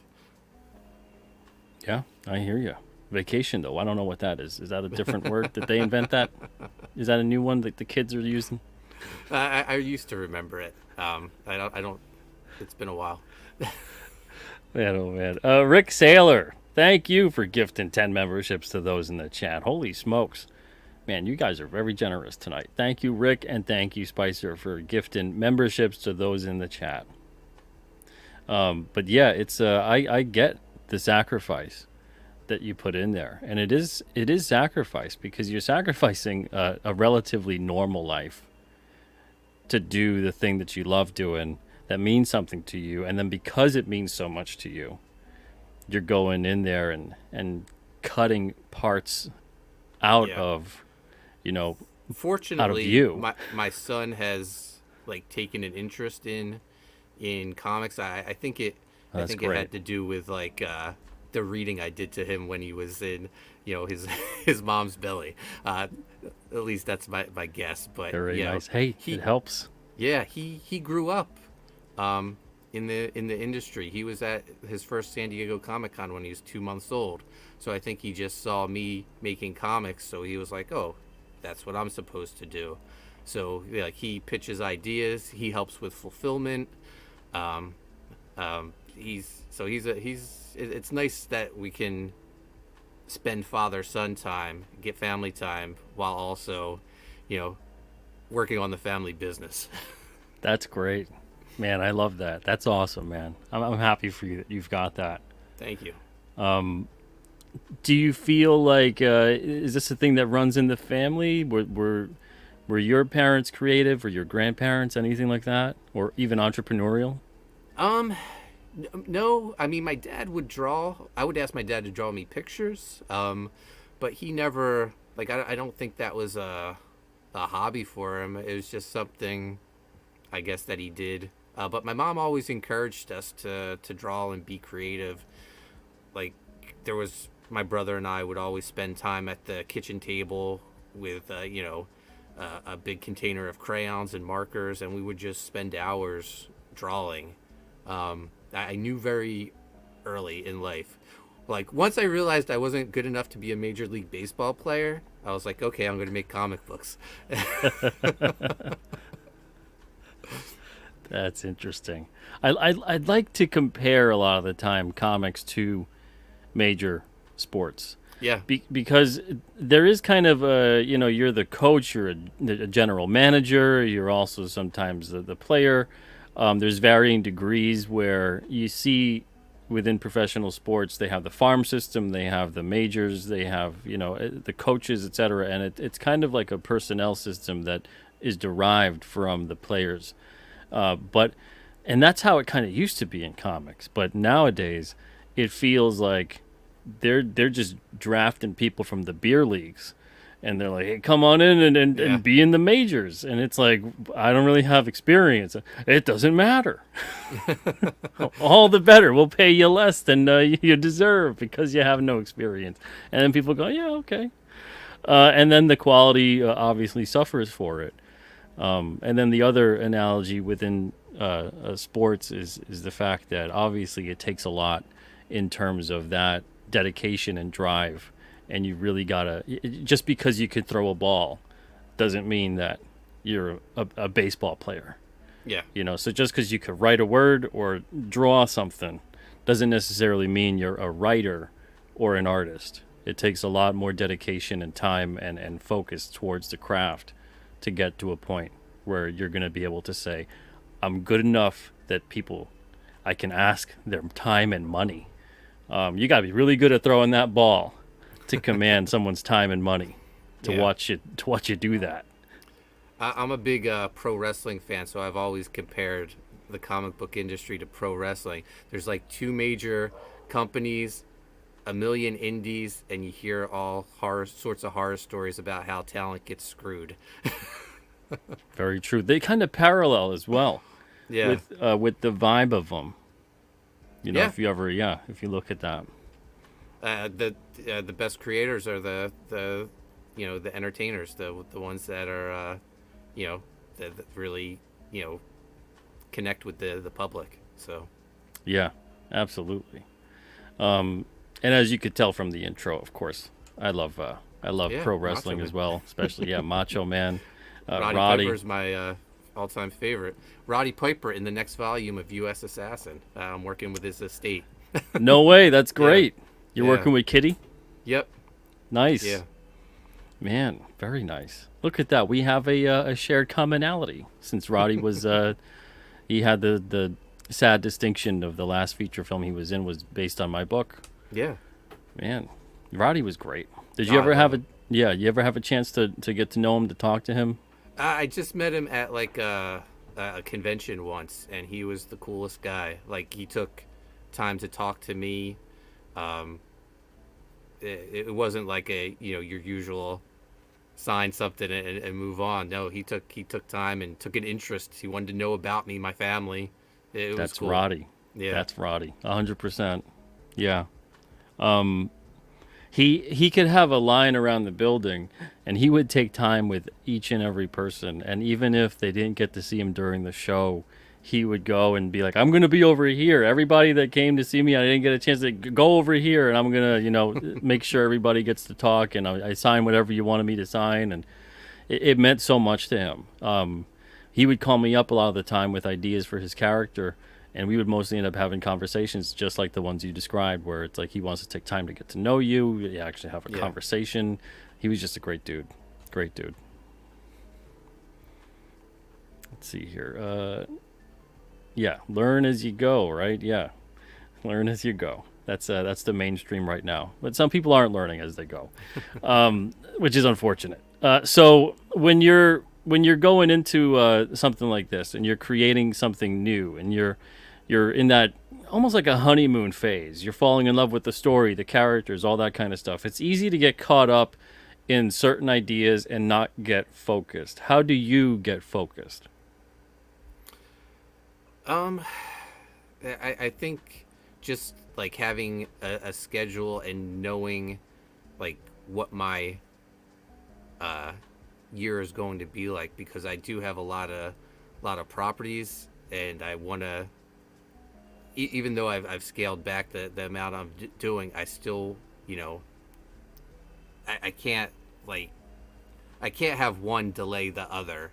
Speaker 1: Yeah, I hear you. Vacation though, I don't know what that is. Is that a different word? Did they invent that? Is that a new one that the kids are using?
Speaker 2: I used to remember it. I don't. It's been a while.
Speaker 1: Man, oh man. Rick Saylor, thank you for gifting 10 memberships to those in the chat. Holy smokes. Man, you guys are very generous tonight. Thank you, Rick, and thank you, Spicer, for gifting memberships to those in the chat. But yeah, it's I get the sacrifice that you put in there, and it is sacrifice because you're sacrificing a relatively normal life to do the thing that you love doing that means something to you, and then because it means so much to you, you're going in there and cutting parts out
Speaker 2: Yeah.
Speaker 1: of, you know,
Speaker 2: Fortunately,
Speaker 1: you.
Speaker 2: my son has like taken an interest in comics. I think it
Speaker 1: That's
Speaker 2: it
Speaker 1: great.
Speaker 2: had to do with like the reading I did to him when he was in, you know, his his mom's belly. At least that's my guess. But
Speaker 1: Very
Speaker 2: you know,
Speaker 1: nice. Hey,
Speaker 2: he
Speaker 1: it helps.
Speaker 2: yeah he grew up in the industry. He was at his first San Diego Comic Con when he was 2 months old. So I think he just saw me making comics, so he was like, oh, that's what I'm supposed to do. So yeah, like he pitches ideas, he helps with fulfillment. It's nice that we can spend father-son time, get family time, while also, you know, working on the family business.
Speaker 1: That's great. Man, I love that. That's awesome, man. I'm happy for you that you've got that.
Speaker 2: Thank you.
Speaker 1: Do you feel like is this a thing that runs in the family? Were your parents creative, or your grandparents, anything like that, or even entrepreneurial?
Speaker 2: No, I mean, my dad would draw. I would ask my dad to draw me pictures, but he never, like, I don't think that was a hobby for him. It was just something, I guess, that he did. But my mom always encouraged us to draw and be creative. Like, there was, my brother and I would always spend time at the kitchen table with, a big container of crayons and markers, and we would just spend hours drawing. I knew very early in life. Like, once I realized I wasn't good enough to be a Major League Baseball player, I was like, okay, I'm going to make comic books.
Speaker 1: That's interesting. I'd like to compare a lot of the time comics to major sports.
Speaker 2: Yeah.
Speaker 1: Because there is kind of you're the coach, you're a general manager, you're also sometimes the player. There's varying degrees where you see within professional sports, they have the farm system, they have the majors, they have, the coaches, etc. And it's kind of like a personnel system that is derived from the players. And that's how it kind of used to be in comics. But nowadays, it feels like they're just drafting people from the beer leagues, and they're like, hey, come on in and be in the majors. And it's like, I don't really have experience. It doesn't matter. All the better. We'll pay you less than you deserve because you have no experience. And then people go, yeah, okay. And then the quality obviously suffers for it. And then the other analogy within sports is the fact that obviously it takes a lot in terms of that dedication and drive, and you really gotta, just because you could throw a ball doesn't mean that you're a baseball player.
Speaker 2: Yeah.
Speaker 1: So just because you could write a word or draw something doesn't necessarily mean you're a writer or an artist. It takes a lot more dedication and time and focus towards the craft to get to a point where you're going to be able to say, I'm good enough that I can ask their time and money. You got to be really good at throwing that ball to command someone's time and money to watch you do that.
Speaker 2: I'm a big pro wrestling fan, so I've always compared the comic book industry to pro wrestling. There's like two major companies, a million indies, and you hear all sorts of horror stories about how talent gets screwed.
Speaker 1: Very true. They kind of parallel as well.
Speaker 2: Yeah.
Speaker 1: With the vibe of them.
Speaker 2: Yeah.
Speaker 1: If you look at that.
Speaker 2: The best creators are the entertainers, the ones that are that really connect with the public. So
Speaker 1: yeah, absolutely. And as you could tell from the intro, of course, I love pro wrestling as well, especially Macho Man.
Speaker 2: Roddy Piper's my all-time favorite. Roddy Piper in the next volume of U.S. Assassin. I'm working with his estate.
Speaker 1: No way, that's great. You're working with Kitty?
Speaker 2: Yep.
Speaker 1: Nice.
Speaker 2: Yeah.
Speaker 1: Man, very nice. Look at that. We have a shared commonality, since Roddy was he had the sad distinction of the last feature film he was in was based on my book.
Speaker 2: Yeah.
Speaker 1: Man, Roddy was great. Did you ever have you ever have a chance to get to know him, to talk to him?
Speaker 2: I just met him at like a convention once, and he was the coolest guy. Like, he took time to talk to me. It wasn't like your usual sign something and move on. No, he took time and took an interest. He wanted to know about me, my family. It was cool.
Speaker 1: Roddy.
Speaker 2: Yeah,
Speaker 1: that's Roddy. 100%. Yeah. He could have a line around the building, and he would take time with each and every person. And even if they didn't get to see him during the show, he would go and be like, I'm going to be over here. Everybody that came to see me, I didn't get a chance to go over here, and I'm going to, make sure everybody gets to talk, and I sign whatever you wanted me to sign. And it meant so much to him. He would call me up a lot of the time with ideas for his character, and we would mostly end up having conversations just like the ones you described, where it's like he wants to take time to get to know you. You actually have a conversation. He was just a great dude. Great dude. Let's see here. Learn as you go, right? Yeah, learn as you go. That's the mainstream right now. But some people aren't learning as they go, which is unfortunate. So when you're going into something like this, and you're creating something new, and you're in that almost like a honeymoon phase, you're falling in love with the story, the characters, all that kind of stuff. It's easy to get caught up in certain ideas and not get focused. How do you get focused?
Speaker 2: I think just like having a schedule and knowing like what my year is going to be like, because I do have a lot of properties, and I want to, even though I've scaled back the amount I'm doing, I still, I can't have one delay the other.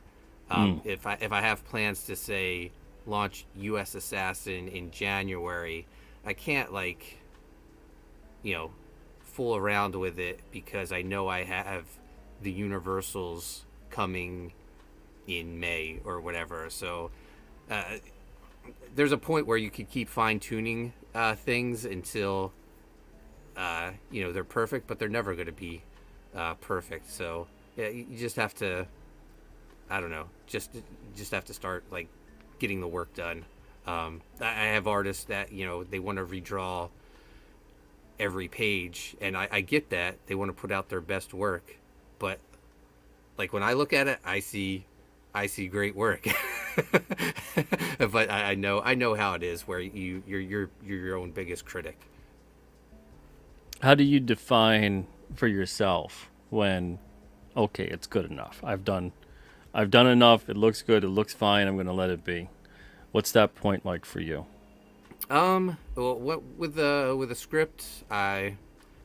Speaker 2: If I have plans to say launch U.S. Assassin in January, I can't fool around with it, because I know I have the Universals coming in May or whatever. So there's a point where you could keep fine-tuning things until they're perfect, but they're never going to be perfect. So you just have to, I don't know, just have to start getting the work done. I have artists that they want to redraw every page, and I get that they want to put out their best work, but when I look at it, I see great work. But I know how it is, where you're your own biggest critic.
Speaker 1: How do you define for yourself when, okay, it's good enough. I've done enough. It looks good. It looks fine. I'm going to let it be. What's that point like for you?
Speaker 2: Well, what with the script, I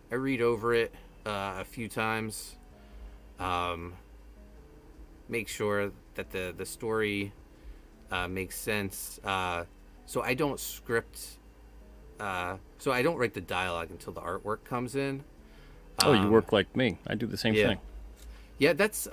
Speaker 2: read over it a few times. Um, make sure that the story makes sense. So I don't script. So I don't write the dialogue until the artwork comes in.
Speaker 1: Oh, you
Speaker 2: Um,
Speaker 1: work like me. I do the same
Speaker 2: yeah,
Speaker 1: thing.
Speaker 2: yeah. That's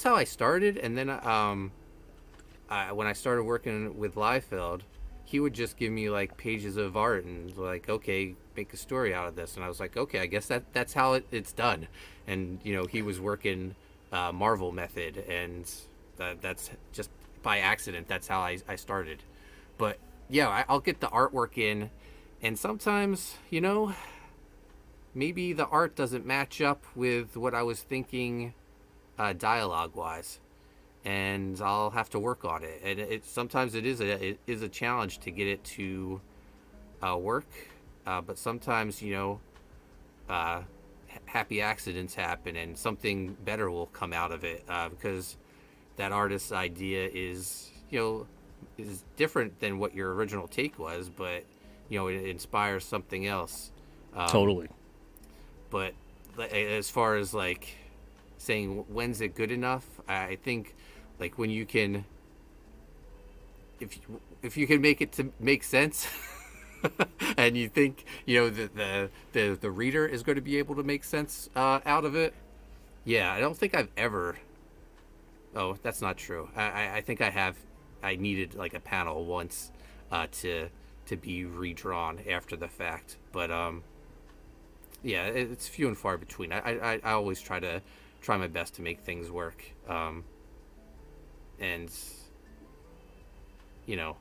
Speaker 2: how I started, and then when I started working with Liefeld, he would just give me like pages of art and like, okay, make a story out of this, and I was like, okay, I guess that's how it's done, and he was working Marvel method, and that's just by accident. That's how I started, but yeah, I'll get the artwork in, and sometimes maybe the art doesn't match up with what I was thinking dialogue wise, and I'll have to work on it. And sometimes it is a challenge to get it to work, but sometimes uh, happy accidents happen, and something better will come out of it because that artist's idea is different than what your original take was, but it inspires something else. Um,
Speaker 1: Totally.
Speaker 2: but as far as like saying when's it good enough, I think like when you can, if you can make it to make sense, and you think that the reader is going to be able to make sense out of it. Yeah, I don't think I've ever. Oh, that's not true. I think I have. I needed like a panel once to be redrawn after the fact, but yeah, it's few and far between. I always try my best to make things work, and you know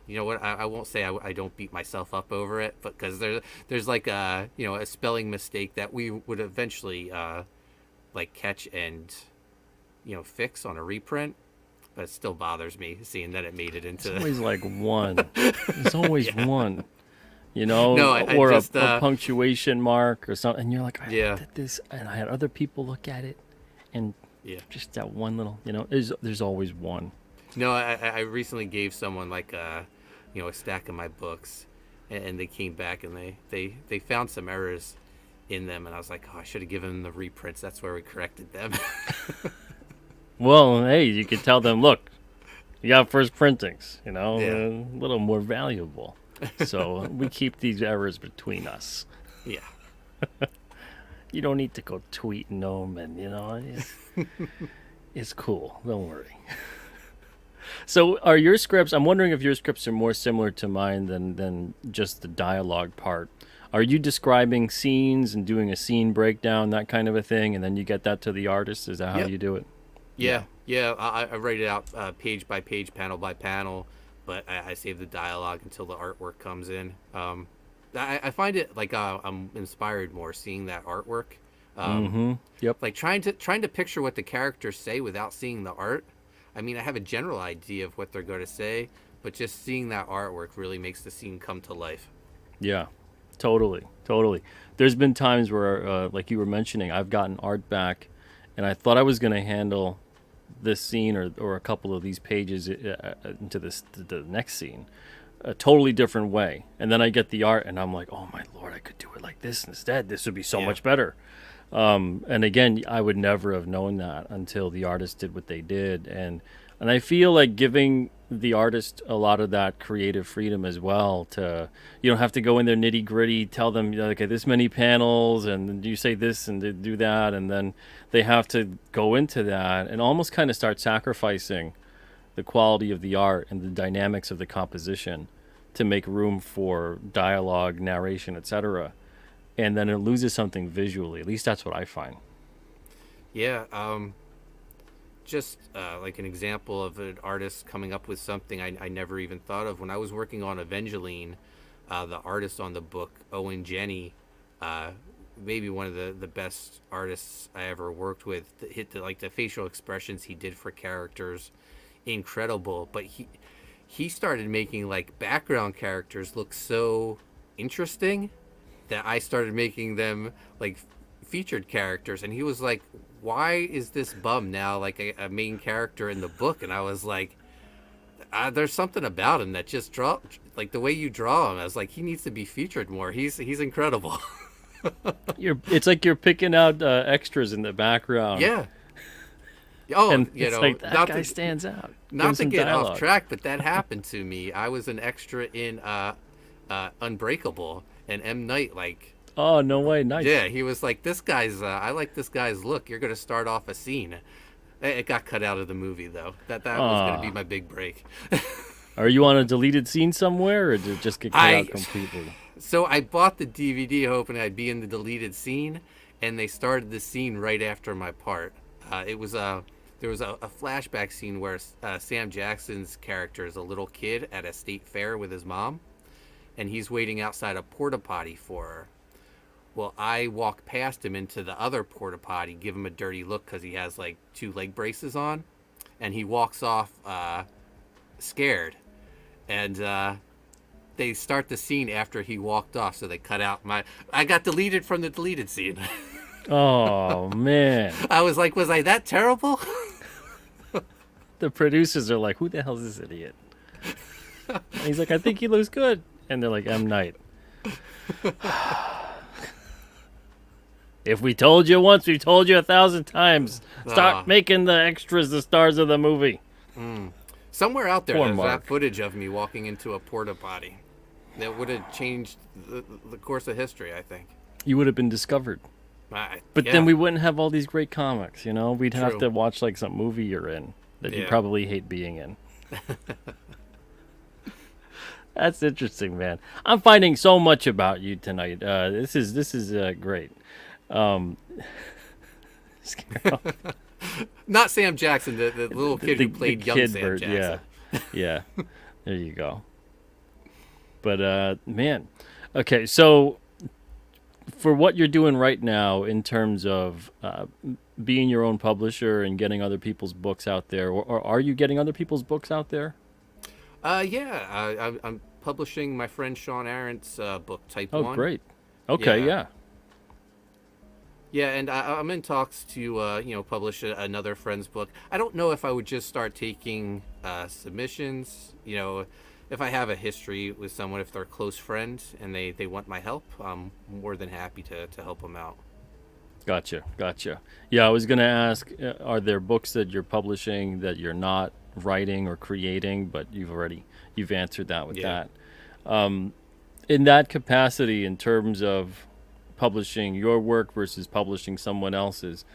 Speaker 2: you know what, I won't say I don't beat myself up over it, but because there's like a spelling mistake that we would eventually like catch and fix on a reprint, but it still bothers me seeing that it made it
Speaker 1: It's
Speaker 2: into.
Speaker 1: always like one. There's always
Speaker 2: Yeah.
Speaker 1: one,
Speaker 2: No, I
Speaker 1: or
Speaker 2: just
Speaker 1: a punctuation mark or something. And you're like, I
Speaker 2: yeah,
Speaker 1: looked at this and I had other people look at it, and
Speaker 2: yeah.
Speaker 1: just that one little, there's always one.
Speaker 2: No, I recently gave someone like a stack of my books, and they came back and they found some errors in them, and I was like, oh, I should have given them the reprints. That's where we corrected them.
Speaker 1: Well, hey, you could tell them, look, you got first printings,
Speaker 2: Yeah,
Speaker 1: a little more valuable. So we keep these errors between us.
Speaker 2: yeah,
Speaker 1: You don't need to go tweeting them, and it's cool. Don't worry. So, are your scripts? I'm wondering if your scripts are more similar to mine than just the dialogue part. Are you describing scenes and doing a scene breakdown, that kind of a thing, and then you get that to the artist? Is that how
Speaker 2: yep,
Speaker 1: you do it? Yeah.
Speaker 2: yeah. I write it out page by page, panel by panel, but I save the dialogue until the artwork comes in. I find it like I'm inspired more seeing that artwork. Um,
Speaker 1: Mm-hmm. Yep.
Speaker 2: like trying to picture what the characters say without seeing the art. I mean, I have a general idea of what they're going to say, but just seeing that artwork really makes the scene come to life.
Speaker 1: Yeah. Totally. Totally. There's been times where, like you were mentioning, I've gotten art back, and I thought I was going to handle this scene or a couple of these pages into the next scene a totally different way, and then I get the art and I'm like, oh my lord, I could do it like this instead. This would be so
Speaker 2: Yeah,
Speaker 1: much better. And again, I would never have known that until the artist did what they did, and I feel like giving the artist a lot of that creative freedom as well. To You don't have to go in there nitty gritty, tell them, okay, this many panels, and you say this and they do that, and then they have to go into that and almost kind of start sacrificing the quality of the art and the dynamics of the composition to make room for dialogue, narration, etc. And then it loses something visually. At least that's what I find.
Speaker 2: yeah. Just like an example of an artist coming up with something I never even thought of. When I was working on Evangeline, the artist on the book, Owen Jenny, uh, maybe one of the best artists I ever worked with. Hit like the facial expressions he did for characters, incredible. But he started making like background characters look so interesting that I started making them like featured characters, and he was like, "Why is this bum now like a main character in the book?" And I was like, "There's something about him that just like the way you draw him." I was like, "He needs to be featured more. He's incredible."
Speaker 1: It's like you're picking out extras in the background.
Speaker 2: Yeah. Oh,
Speaker 1: And
Speaker 2: you
Speaker 1: it's
Speaker 2: know,
Speaker 1: like that guy stands out. Give him
Speaker 2: not to
Speaker 1: some
Speaker 2: get
Speaker 1: dialogue.
Speaker 2: off track, but that happened to me. I was an extra in Unbreakable, and M. Night, like,
Speaker 1: Oh, no way. Nice.
Speaker 2: yeah, he was like, "This guy's, I like this guy's look. You're going to start off a scene." It got cut out of the movie, though. That was going to be my big break.
Speaker 1: Are you on a deleted scene somewhere, or did it just get cut out completely?
Speaker 2: So I bought the DVD hoping I'd be in the deleted scene, and they started the scene right after my part. It was there was a flashback scene where Sam Jackson's character is a little kid at a state fair with his mom, and he's waiting outside a porta potty for her. Well, I walk past him into the other porta potty, give him a dirty look because he has like 2 leg braces on, and he walks off scared. And they start the scene after he walked off, so they cut out I got deleted from the deleted scene.
Speaker 1: Oh, man.
Speaker 2: I was like, was I that terrible?
Speaker 1: The producers are like, who the hell is this idiot? And he's like, I think he looks good. And they're like, M. Night. If we told you once, we told you 1,000 times. Stop making the extras the stars of the movie.
Speaker 2: Somewhere out there,
Speaker 1: Poor
Speaker 2: there's
Speaker 1: Mark.
Speaker 2: that footage of me walking into a porta potty. That would have changed the course of history, I think.
Speaker 1: You would have been discovered. But
Speaker 2: Yeah.
Speaker 1: then we wouldn't have all these great comics, you know? We'd have
Speaker 2: True.
Speaker 1: to watch like some movie you're in that you
Speaker 2: Yeah.
Speaker 1: probably hate being in. That's interesting, man. I'm finding so much about you tonight. This is great.
Speaker 2: Not Sam Jackson, the little kid who played young Sam
Speaker 1: bird,
Speaker 2: Jackson.
Speaker 1: yeah. There you go. But man, okay. So for what you're doing right now in terms of being your own publisher and getting other people's books out there, or are you getting other people's books out there?
Speaker 2: Yeah, I'm publishing my friend Sean Arendt's book, Type 1.
Speaker 1: Oh, great. Okay, yeah.
Speaker 2: Yeah, and I'm in talks to publish another friend's book. I don't know if I would just start taking submissions. You know, if I have a history with someone, if they're a close friend and they want my help, I'm more than happy to help them out.
Speaker 1: Gotcha. Yeah, I was going to ask, are there books that you're publishing that you're not writing or creating, but you've answered that with that. In that capacity, in terms of publishing your work versus publishing someone else's,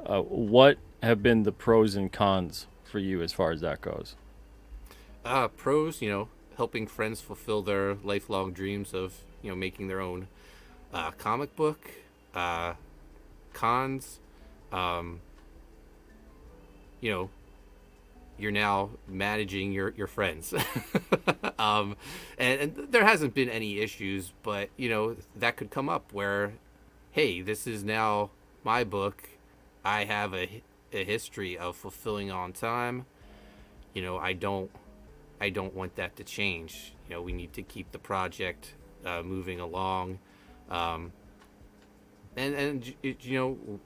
Speaker 1: what have been the pros and cons for you as far as that goes?
Speaker 2: Pros, helping friends fulfill their lifelong dreams of, making their own comic book. Cons, you're now managing your friends. And there hasn't been any issues, but, that could come up where, hey, this is now my book. I have a history of fulfilling on time. I don't want that to change. We need to keep the project moving along. And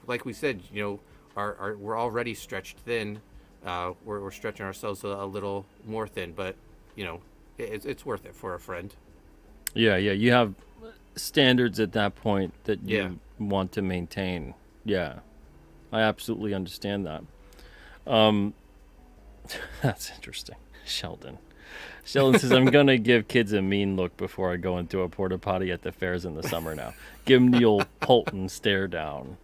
Speaker 2: like we said, we're already stretched thin. We're stretching ourselves a little more thin, but it's worth it for a friend.
Speaker 1: Yeah. You have standards at that point that you want to maintain. Yeah, I absolutely understand that. That's interesting. Sheldon says, I'm going to give kids a mean look before I go into a porta potty at the fairs in the summer now. Give them the old Poulton stare down.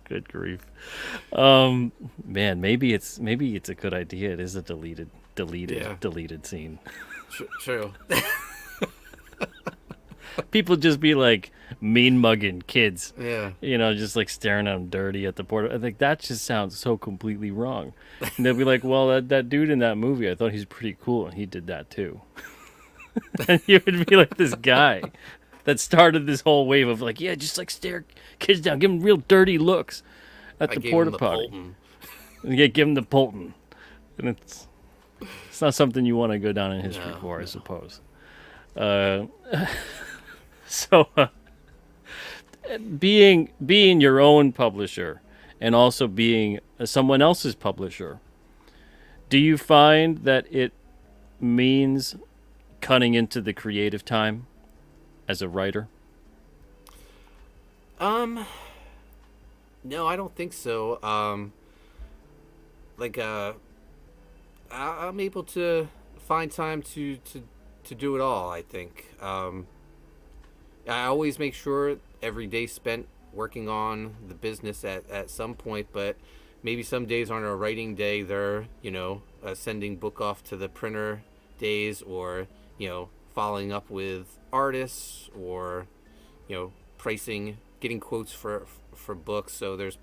Speaker 1: Good grief. Man, maybe it's a good idea. It is a deleted scene.
Speaker 2: True.
Speaker 1: People just be like mean mugging kids.
Speaker 2: Yeah.
Speaker 1: Just like staring at them dirty at the porta. I think that just sounds so completely wrong. And they'll be like, well, that dude in that movie, I thought he's pretty cool, and he did that too. And you would be like this guy that started this whole wave of like, yeah, just like stare kids down, give them real dirty looks at the porta potty. Yeah, give them the Poulton. And it's not something you want to go down in history for, I suppose. Uh, so being your own publisher and also being someone else's publisher, do you find that it means cutting into the creative time as a writer?
Speaker 2: Um, no, I don't think so. Like I'm able to find time to do it all. I think. I always make sure every day spent working on the business at some point, but maybe some days aren't a writing day. They're, sending book off to the printer days, or, following up with artists, or, pricing, getting quotes for books. So there's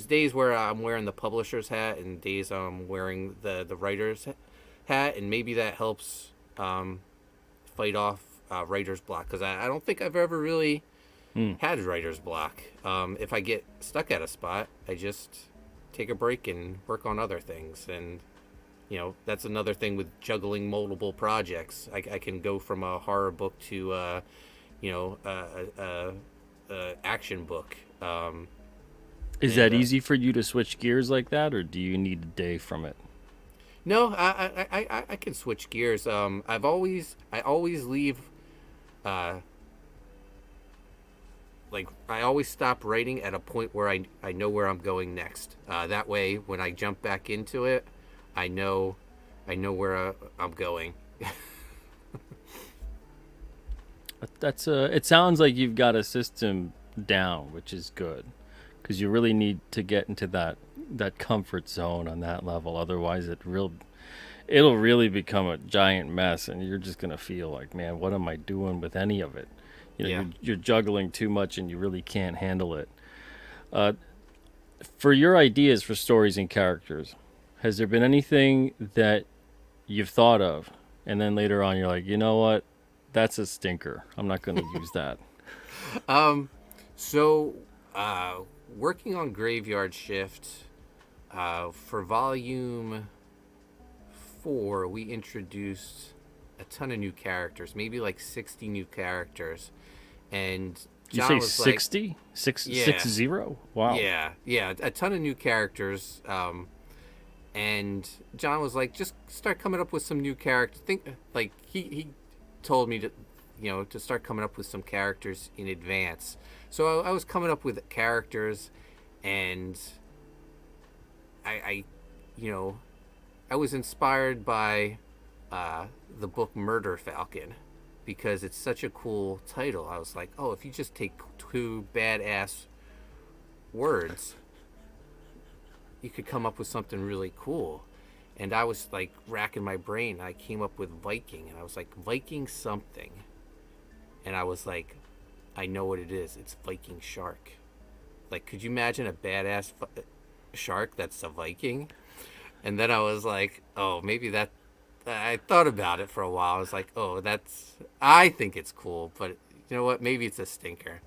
Speaker 2: days where I'm wearing the publisher's hat and days I'm wearing the writer's hat, and maybe that helps fight off writer's block, because I don't think I've ever really had writer's block. If I get stuck at a spot, I just take a break and work on other things. And, that's another thing with juggling multiple projects. I can go from a horror book to, a action book.
Speaker 1: Is that easy for you to switch gears like that, or do you need a day from it?
Speaker 2: No, I can switch gears. I always leave, like, I always stop writing at a point where I know where I'm going next. That way, when I jump back into it, I know where I'm going.
Speaker 1: It sounds like you've got a system down, which is good, because you really need to get into that comfort zone on that level. Otherwise, it'll really become a giant mess, and you're just gonna feel like, man, what am I doing with any of it?
Speaker 2: Yeah.
Speaker 1: You're juggling too much, and you really can't handle it. For your ideas for stories and characters, has there been anything that you've thought of, and then later on you're like, you know what, that's a stinker, I'm not going to use that?
Speaker 2: So, working on Graveyard Shift, for volume 4, we introduced a ton of new characters, maybe like 60 new characters. And
Speaker 1: You say 60?
Speaker 2: Yeah.
Speaker 1: 60? Wow.
Speaker 2: Yeah, a ton of new characters. And John was like, just start coming up with some new characters. He told me to start coming up with some characters in advance. So I was coming up with characters, and I was inspired by the book Murder Falcon, because it's such a cool title. I was like, oh, if you just take two badass words, you could come up with something really cool. And I was like racking my brain. I came up with Viking, and I was like, Viking something. And I was like, I know what it is. It's Viking shark. Like, could you imagine a badass shark that's a Viking? And then I was like, oh, maybe that. I thought about it for a while. I was like, oh, I think it's cool, but you know what? Maybe it's a stinker.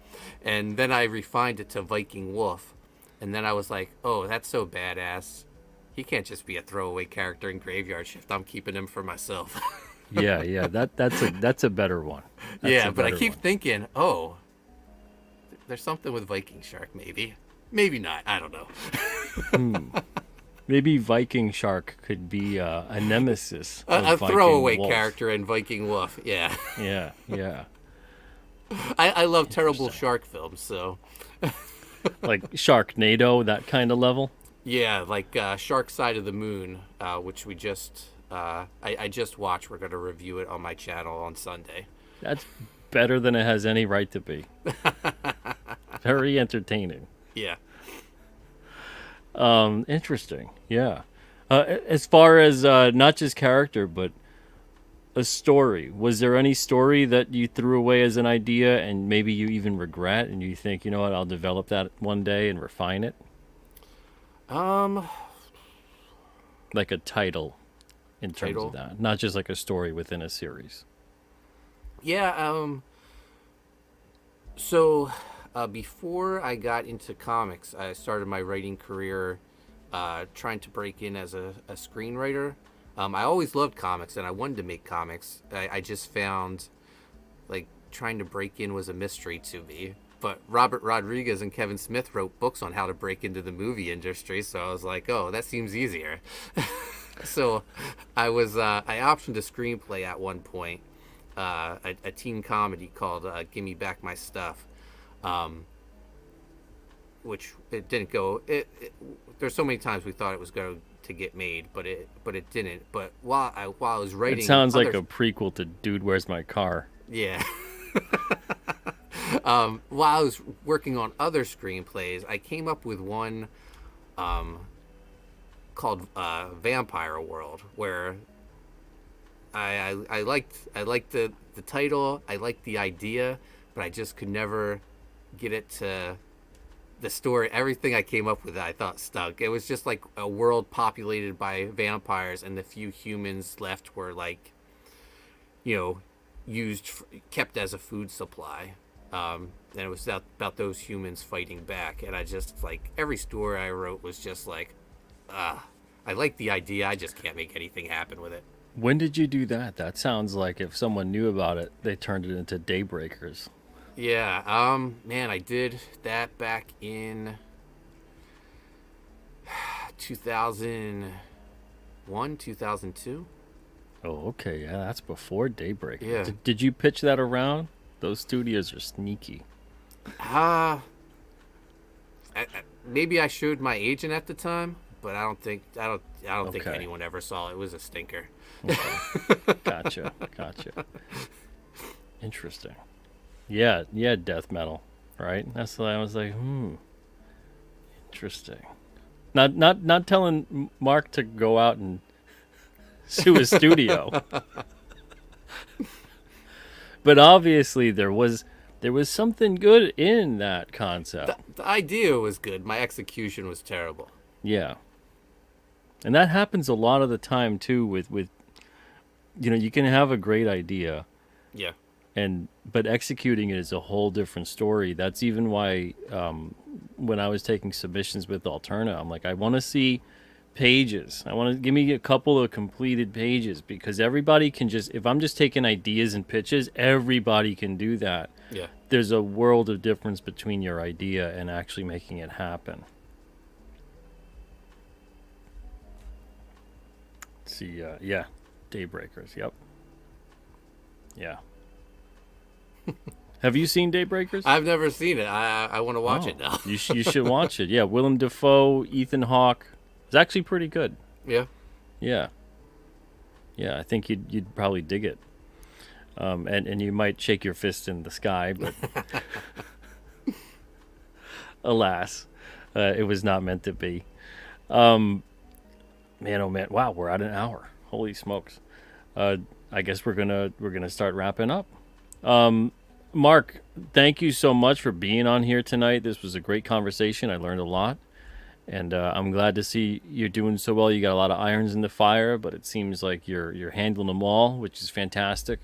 Speaker 2: And then I refined it to Viking Wolf. And then I was like, oh, that's so badass. He can't just be a throwaway character in Graveyard Shift. I'm keeping him for myself.
Speaker 1: Yeah. That's a better one.
Speaker 2: But I keep thinking, oh, there's something with Viking Shark, maybe. Maybe not. I don't know.
Speaker 1: Maybe Viking Shark could be a nemesis.
Speaker 2: A
Speaker 1: Viking
Speaker 2: throwaway
Speaker 1: Wolf.
Speaker 2: character in Viking Wolf. Yeah.
Speaker 1: Yeah.
Speaker 2: I love terrible shark films, so.
Speaker 1: Like Sharknado, that kind of level.
Speaker 2: Yeah, like Shark Side of the Moon, which we just I just watched. We're going to review it on my channel on Sunday.
Speaker 1: That's better than it has any right to be. Very entertaining.
Speaker 2: Yeah.
Speaker 1: Interesting. Yeah. As far as not just character, but a story, was there any story that you threw away as an idea and maybe you even regret, and you think, you know what, I'll develop that one day and refine it? Like a title in terms of that, not just like a story within a series.
Speaker 2: Yeah. So before I got into comics, I started my writing career trying to break in as a screenwriter. I always loved comics, and I wanted to make comics. I just found, like, trying to break in was a mystery to me. But Robert Rodriguez and Kevin Smith wrote books on how to break into the movie industry, so I was like, oh, that seems easier. So I optioned a screenplay at one point, a teen comedy called "Gimme Back My Stuff," which it didn't go. There's so many times we thought it was going to get made, but it didn't. But while I was writing,
Speaker 1: It sounds like a prequel to Dude, Where's My Car?
Speaker 2: Yeah. While I was working on other screenplays, I came up with one called Vampire World, where I liked the title, I liked the idea, but I just could never get it to the story. Everything I came up with I thought stunk. It was just like a world populated by vampires, and the few humans left were like, kept as a food supply. And it was about those humans fighting back. And I just, like, every story I wrote was just like, I like the idea, I just can't make anything happen with it.
Speaker 1: When did you do that? That sounds like if someone knew about it, they turned it into Daybreakers.
Speaker 2: Yeah, man, I did that back in 2001, 2002.
Speaker 1: Oh, okay. Yeah, that's before Daybreakers.
Speaker 2: Yeah.
Speaker 1: Did you pitch that around? Those studios are sneaky.
Speaker 2: Maybe I showed my agent at the time, but I don't think think
Speaker 1: Okay.
Speaker 2: anyone ever saw it. It was a stinker.
Speaker 1: Okay. Gotcha. Interesting. Yeah, death metal, right? That's why I was like, interesting. Not telling Mark to go out and sue a studio. But obviously there was something good in that concept.
Speaker 2: The idea was good. My execution was terrible.
Speaker 1: Yeah. And that happens a lot of the time too with you can have a great idea,
Speaker 2: Yeah.
Speaker 1: but executing it is a whole different story. That's even why when I was taking submissions with Alterna, I'm like, I want to see pages. I want to give me a couple of completed pages, because everybody can if I'm just taking ideas and pitches, everybody can do that.
Speaker 2: Yeah.
Speaker 1: There's a world of difference between your idea and actually making it happen. Let's see, yeah, Daybreakers. Yep. Yeah. Have you seen Daybreakers?
Speaker 2: I've never seen it. I want to watch it now.
Speaker 1: you should watch it. Yeah, Willem Dafoe, Ethan Hawke. It's actually pretty good.
Speaker 2: Yeah.
Speaker 1: Yeah. Yeah, I think you'd probably dig it. And you might shake your fist in the sky, but alas, it was not meant to be. Man, oh man! Wow, we're at an hour. Holy smokes! I guess we're gonna start wrapping up. Mark, thank you so much for being on here tonight. This was a great conversation. I learned a lot, and I'm glad to see you're doing so well. You got a lot of irons in the fire, but it seems like you're handling them all, which is fantastic,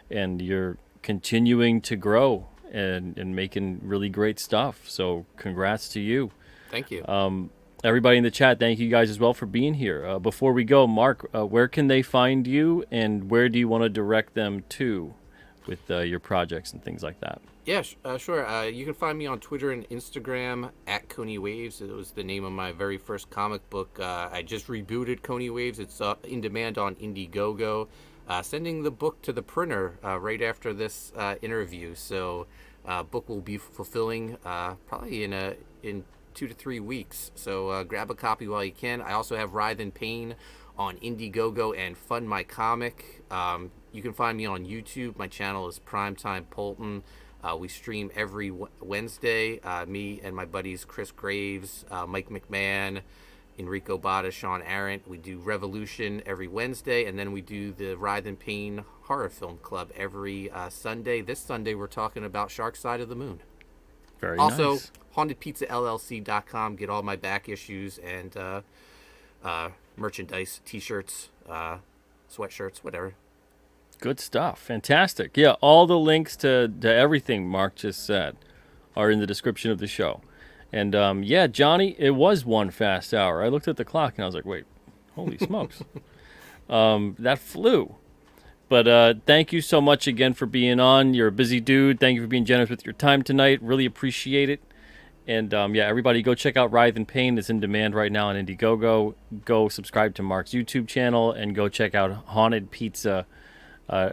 Speaker 1: and you're continuing to grow and making really great stuff. So congrats to you.
Speaker 2: Thank you.
Speaker 1: Everybody in the chat, thank you guys as well for being here. Before we go, Mark, where can they find you, and where do you want to direct them to with your projects and things like that?
Speaker 2: Yeah, sure. You can find me on Twitter and Instagram at Coney Waves. It was the name of my very first comic book. I just rebooted Coney Waves. It's in demand on Indiegogo. Sending the book to the printer right after this interview. So book will be fulfilling probably in 2 to 3 weeks. So grab a copy while you can. I also have Writhe in Pain on Indiegogo and Fund My Comic. You can find me on YouTube. My channel is Primetime Poulton. We stream every Wednesday. Me and my buddies Chris Graves, Mike McMahon, Enrico Botta, Sean Arendt. We do Revolution every Wednesday, and then we do the Writhe in Pain Horror Film Club every Sunday. This Sunday we're talking about Shark Side of the Moon.
Speaker 1: Very
Speaker 2: also,
Speaker 1: nice.
Speaker 2: HauntedPizzaLLC.com. Get all my back issues and merchandise, T-shirts, sweatshirts, whatever.
Speaker 1: Good stuff. Fantastic. Yeah, all the links to everything Mark just said are in the description of the show. And yeah, Johnny, it was one fast hour. I looked at the clock and I was like, wait, holy smokes. that flew. But thank you so much again for being on. You're a busy dude. Thank you for being generous with your time tonight. Really appreciate it. And yeah, everybody go check out Writhe in Pain. It's in demand right now on Indiegogo. Go subscribe to Mark's YouTube channel and go check out Haunted Pizza.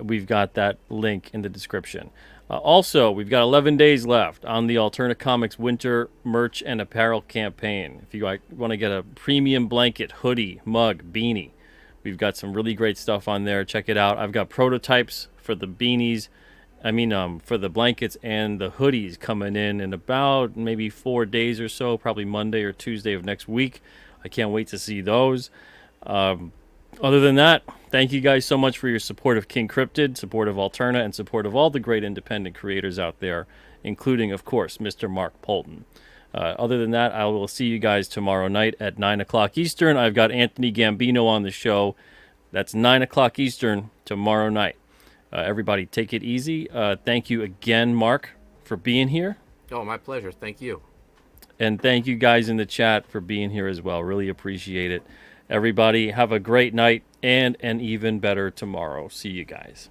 Speaker 1: We've got that link in the description. Also, we've got 11 days left on the Alternate Comics Winter Merch and Apparel campaign. If you want to get a premium blanket, hoodie, mug, beanie, we've got some really great stuff on there. Check it out. I've got prototypes for the beanies. For the blankets and the hoodies coming in about maybe 4 days or so, probably Monday or Tuesday of next week. I can't wait to see those. Other than that, thank you guys so much for your support of King Cryptid, support of Alterna, and support of all the great independent creators out there, including, of course, Mr. Mark Poulton. Other than that, I will see you guys tomorrow night at 9 o'clock Eastern. I've got Anthony Gambino on the show. That's 9 o'clock Eastern tomorrow night. Everybody, take it easy. Thank you again, Mark, for being here.
Speaker 2: Oh, my pleasure. Thank you.
Speaker 1: And thank you guys in the chat for being here as well. Really appreciate it. Everybody, have a great night and an even better tomorrow. See you guys.